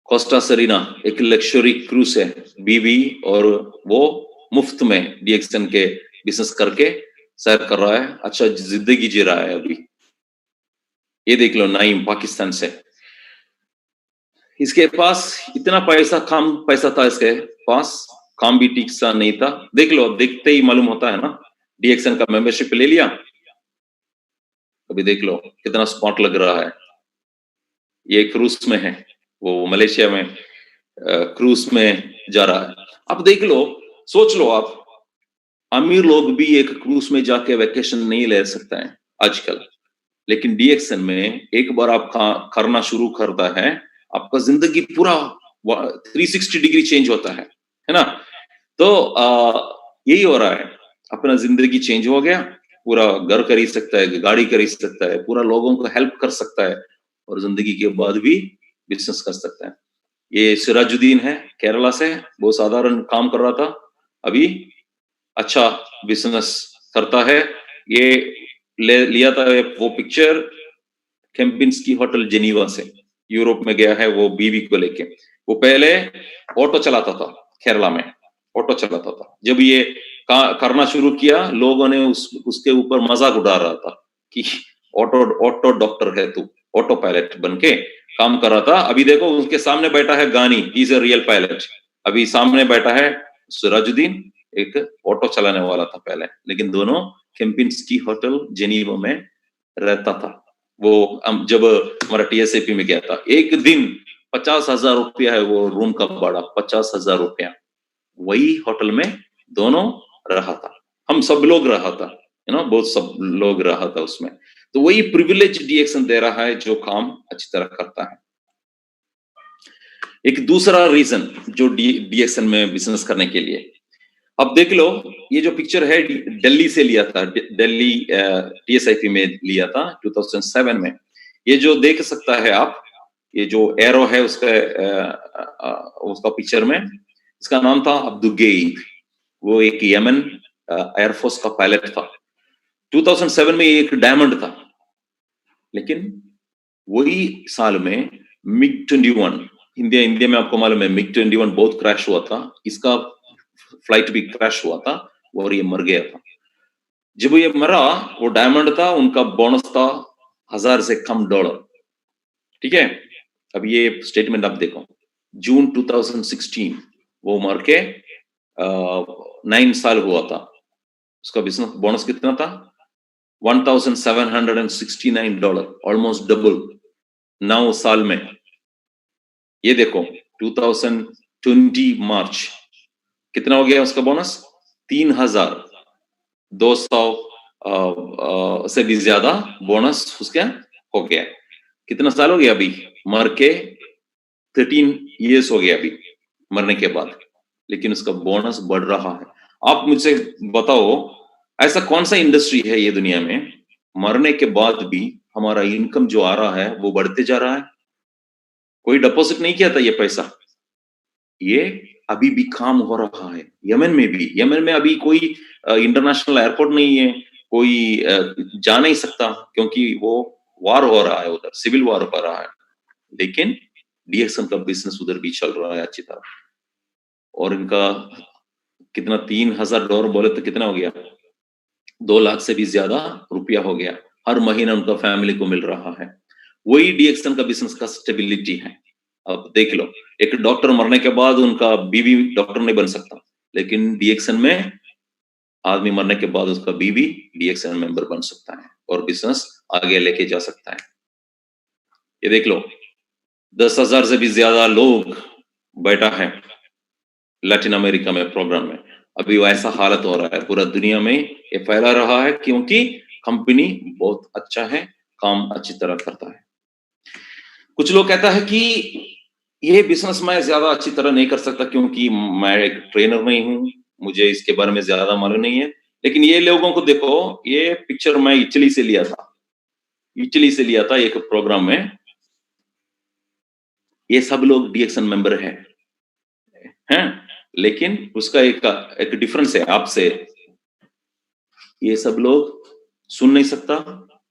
कोस्टा सरीना एक लग्जरी क्रूज है, बीवी और वो मुफ्त में डीएक्सन के बिजनेस करके सैर कर रहा है, अच्छा जिंदगी जी रहा है अभी। ये देख लो नाइम पाकिस्तान से, इसके पास इतना पैसा, कम पैसा था इसके पास, काम भी ठीक सा नहीं था। देख लो अब देखते ही मालूम होता है ना, डीएक्सन का मेंबरशिप ले लिया, अभी देख लो कितना स्मार्ट लग रहा है। ये क्रूज में है, वो मलेशिया में क्रूज में जा रहा है। अब देख लो, सोच लो आप, अमीर लोग भी एक क्रूज में जाके वेकेशन नहीं ले सकते हैं आजकल, लेकिन डीएक्सन में एक बार आप करना शुरू करता है, आपका जिंदगी पूरा 360 डिग्री चेंज होता है ना। तो यही हो रहा है, अपना जिंदगी चेंज हो गया, पूरा घर खरीद सकता है, गाड़ी खरीद सकता है, पूरा लोगों को हेल्प कर सकता है, और जिंदगी के बाद भी बिजनेस कर सकता है। ये सिराजुद्दीन है, केरला से, बहुत साधारण काम कर रहा था, अभी अच्छा बिजनेस करता है। ये लिया था वो पिक्चर केम्पिंस्की होटल जेनीवा से, यूरोप में गया है वो बीवी को लेके। वो पहले ऑटो चलाता था, केरला में ऑटो चलाता था। जब ये करना शुरू किया, लोगों ने उसके ऊपर मजाक उड़ा रहा था कि ऑटो डॉक्टर है तू, ऑटो पायलट बन के काम कर रहा था। अभी देखो उसके सामने बैठा है गानी, he is a real pilot. अभी सामने बैठा है सिराजुद्दीन, एक ऑटो चलाने वाला था पहले, लेकिन दोनों केम्पिंस्की होटल जेनीवा में रहता था। वो जब हमारा टीएसएपी में गया था, एक दिन 50,000 रुपया है वो रूम का भाड़ा, 50,000 रुपया, वही होटल में दोनों रहा था, हम सब लोग रहा था, बहुत सब लोग रहा था उसमें। तो वही प्रिविलेज डीएक्सन दे रहा है जो काम अच्छी तरह करता है। एक दूसरा रीजन जो डीएक्सन में बिजनेस करने के लिए, अब देख लो ये जो पिक्चर है दिल्ली से लिया था, दिल्ली टीएसआईपी में लिया था 2007 में। ये जो देख सकता है आप, ये जो एरो है उसका पिक्चर में, इसका नाम था अब्दुगेई, वो एक यमन एयरफोर्स का पायलट था। 2007 में एक डायमंड था, लेकिन वही साल में मिग 21, इंडिया में आपको मालूम है मिग 21 बहुत क्रैश हुआ था, इसका फ्लाइट भी क्रैश हुआ था और ये मर गया था। जब ये मरा, वो डायमंड था, उनका बोनस था 1000 से कम डॉलर, ठीक है। अब ये स्टेटमेंट आप देखो, जून 2016 वो मर के 9 साल हुआ था, उसका बिजनेस बोनस कितना था, $1,769, ऑलमोस्ट डबल 9 साल में। ये देखो 2020 मार्च कितना हो गया उसका बोनस, 3,200 से भी ज्यादा बोनस उसका हो गया। कितना साल हो गया अभी मर के, 13 इयर्स हो गया अभी मरने के बाद, लेकिन उसका बोनस बढ़ रहा है। आप मुझसे बताओ, ऐसा कौन सा इंडस्ट्री है ये दुनिया में, मरने के बाद भी हमारा इनकम जो आ रहा है वो बढ़ते जा रहा है? कोई डिपॉजिट नहीं किया था ये पैसा, ये अभी भी काम हो रहा है। यमन में भी, यमन में अभी कोई इंटरनेशनल एयरपोर्ट नहीं है, कोई जा नहीं सकता, क्योंकि वो वार हो रहा है उधर, सिविल वार हो रहा है, लेकिन डीएक्सन का बिजनेस उधर भी चल रहा है अच्छी तरह। और इनका कितना, $3,000 बोले तो कितना हो गया, 2 लाख से भी ज्यादा रुपया हो गया, हर महीना उनका फैमिली को मिल रहा है। वही डीएक्सन का बिजनेस का स्टेबिलिटी है। अब देख लो, एक डॉक्टर मरने के बाद उनका बीवी डॉक्टर नहीं बन सकता, लेकिन डीएक्सन में आदमी मरने के बाद उसका बीवी डीएक्सन मेंबर बन सकता है और बिजनेस आगे लेके जा सकता है। ये देख लो, 10,000 से भी ज्यादा लोग बैठा है लैटिन अमेरिका में प्रोग्राम में। अभी वैसा हालत हो रहा है पूरा दुनिया में, ये फैला रहा है क्योंकि कंपनी बहुत अच्छा है, काम अच्छी तरह करता है। कुछ लोग कहता है कि ये बिजनेस मैं ज्यादा अच्छी तरह नहीं कर सकता क्योंकि मैं एक ट्रेनर नहीं हूं, मुझे इसके बारे में ज्यादा मालूम नहीं है। लेकिन ये लोगों को देखो, ये पिक्चर मैं इटली से लिया था, इटली से लिया था एक प्रोग्राम में। ये सब लोग डीएक्सन मेंबर हैं, लेकिन उसका एक डिफरेंस है आपसे, ये सब लोग सुन नहीं सकता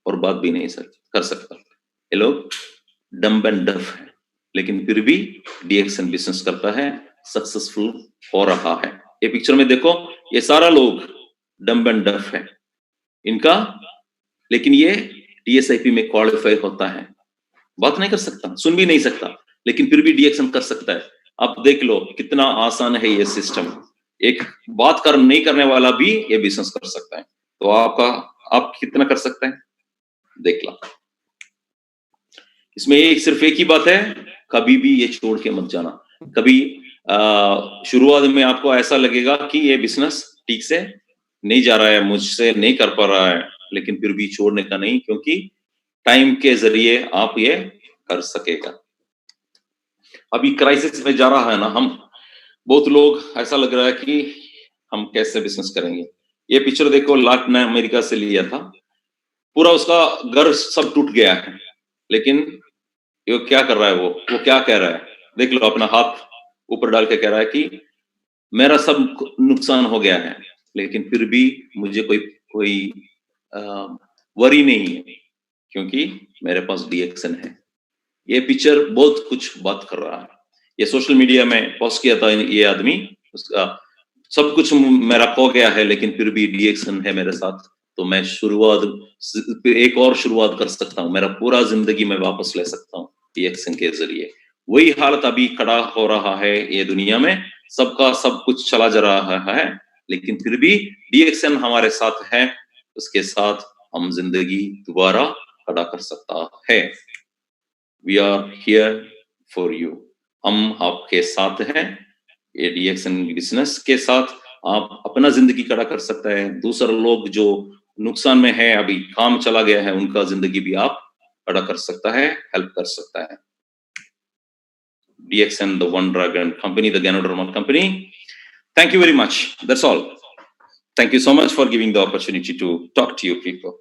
और बात भी नहीं कर सकता। ये लोग डम्ब एंड डफ है, लेकिन फिर भी डीएक्सन बिजनेस करता है, सक्सेसफुल हो रहा है। ये पिक्चर में देखो, ये सारा लोग डम्ब एंड डफ है इनका, लेकिन ये डीएसआईपी में क्वालिफाई होता है, बात नहीं कर सकता, सुन भी नहीं सकता, लेकिन फिर भी डीएक्सन कर सकता है। आप देख लो कितना आसान है ये सिस्टम, एक बात नहीं करने वाला भी ये बिजनेस कर सकता है। तो आप कितना कर सकते हैं, देख लो। इसमें सिर्फ एक ही बात है, कभी भी ये छोड़ के मत जाना। कभी शुरुआत में आपको ऐसा लगेगा कि ये बिजनेस ठीक से नहीं जा रहा है, मुझसे नहीं कर पा रहा है, लेकिन फिर भी छोड़ने का नहीं, क्योंकि टाइम के जरिए आप ये कर सकेगा। अभी क्राइसिस में जा रहा है ना हम, बहुत लोग ऐसा लग रहा है कि हम कैसे बिजनेस करेंगे। ये पिक्चर देखो, लैटिन अमेरिका से लिया था, पूरा उसका घर सब टूट गया है, लेकिन ये क्या कर रहा है, वो क्या कह रहा है, देख लो, अपना हाथ ऊपर डाल के कह रहा है कि मेरा सब नुकसान हो गया है, लेकिन फिर भी मुझे कोई वरी नहीं है, क्योंकि मेरे पास डीएक्सन है। ये पिक्चर बहुत कुछ बात कर रहा है। ये सोशल मीडिया में पोस्ट किया था ये आदमी, उसका सब कुछ मेरा खो गया है, लेकिन फिर भी डीएक्सन है मेरे साथ, तो मैं एक और शुरुआत कर सकता हूँ, मेरा पूरा जिंदगी में वापस ले सकता हूँ डीएक्सन के जरिए। वही हालत अभी खड़ा हो रहा है ये दुनिया में, सबका सब कुछ चला जा रहा है, लेकिन फिर भी डीएक्सन हमारे साथ है, उसके साथ हम जिंदगी दोबारा खड़ा कर सकता है। We are here for you, हम आपके साथ हैं। ये डीएक्सन बिजनेस के साथ आप अपना जिंदगी खड़ा कर सकते हैं, दूसरे लोग जो नुकसान में है, अभी काम चला गया है, उनका जिंदगी भी आप खड़ा कर सकता है, हेल्प कर सकता है। DXN, the One Dragon company, the Ganoderma company. Thank you very much. That's all. Thank you so much for giving the opportunity to talk to you people.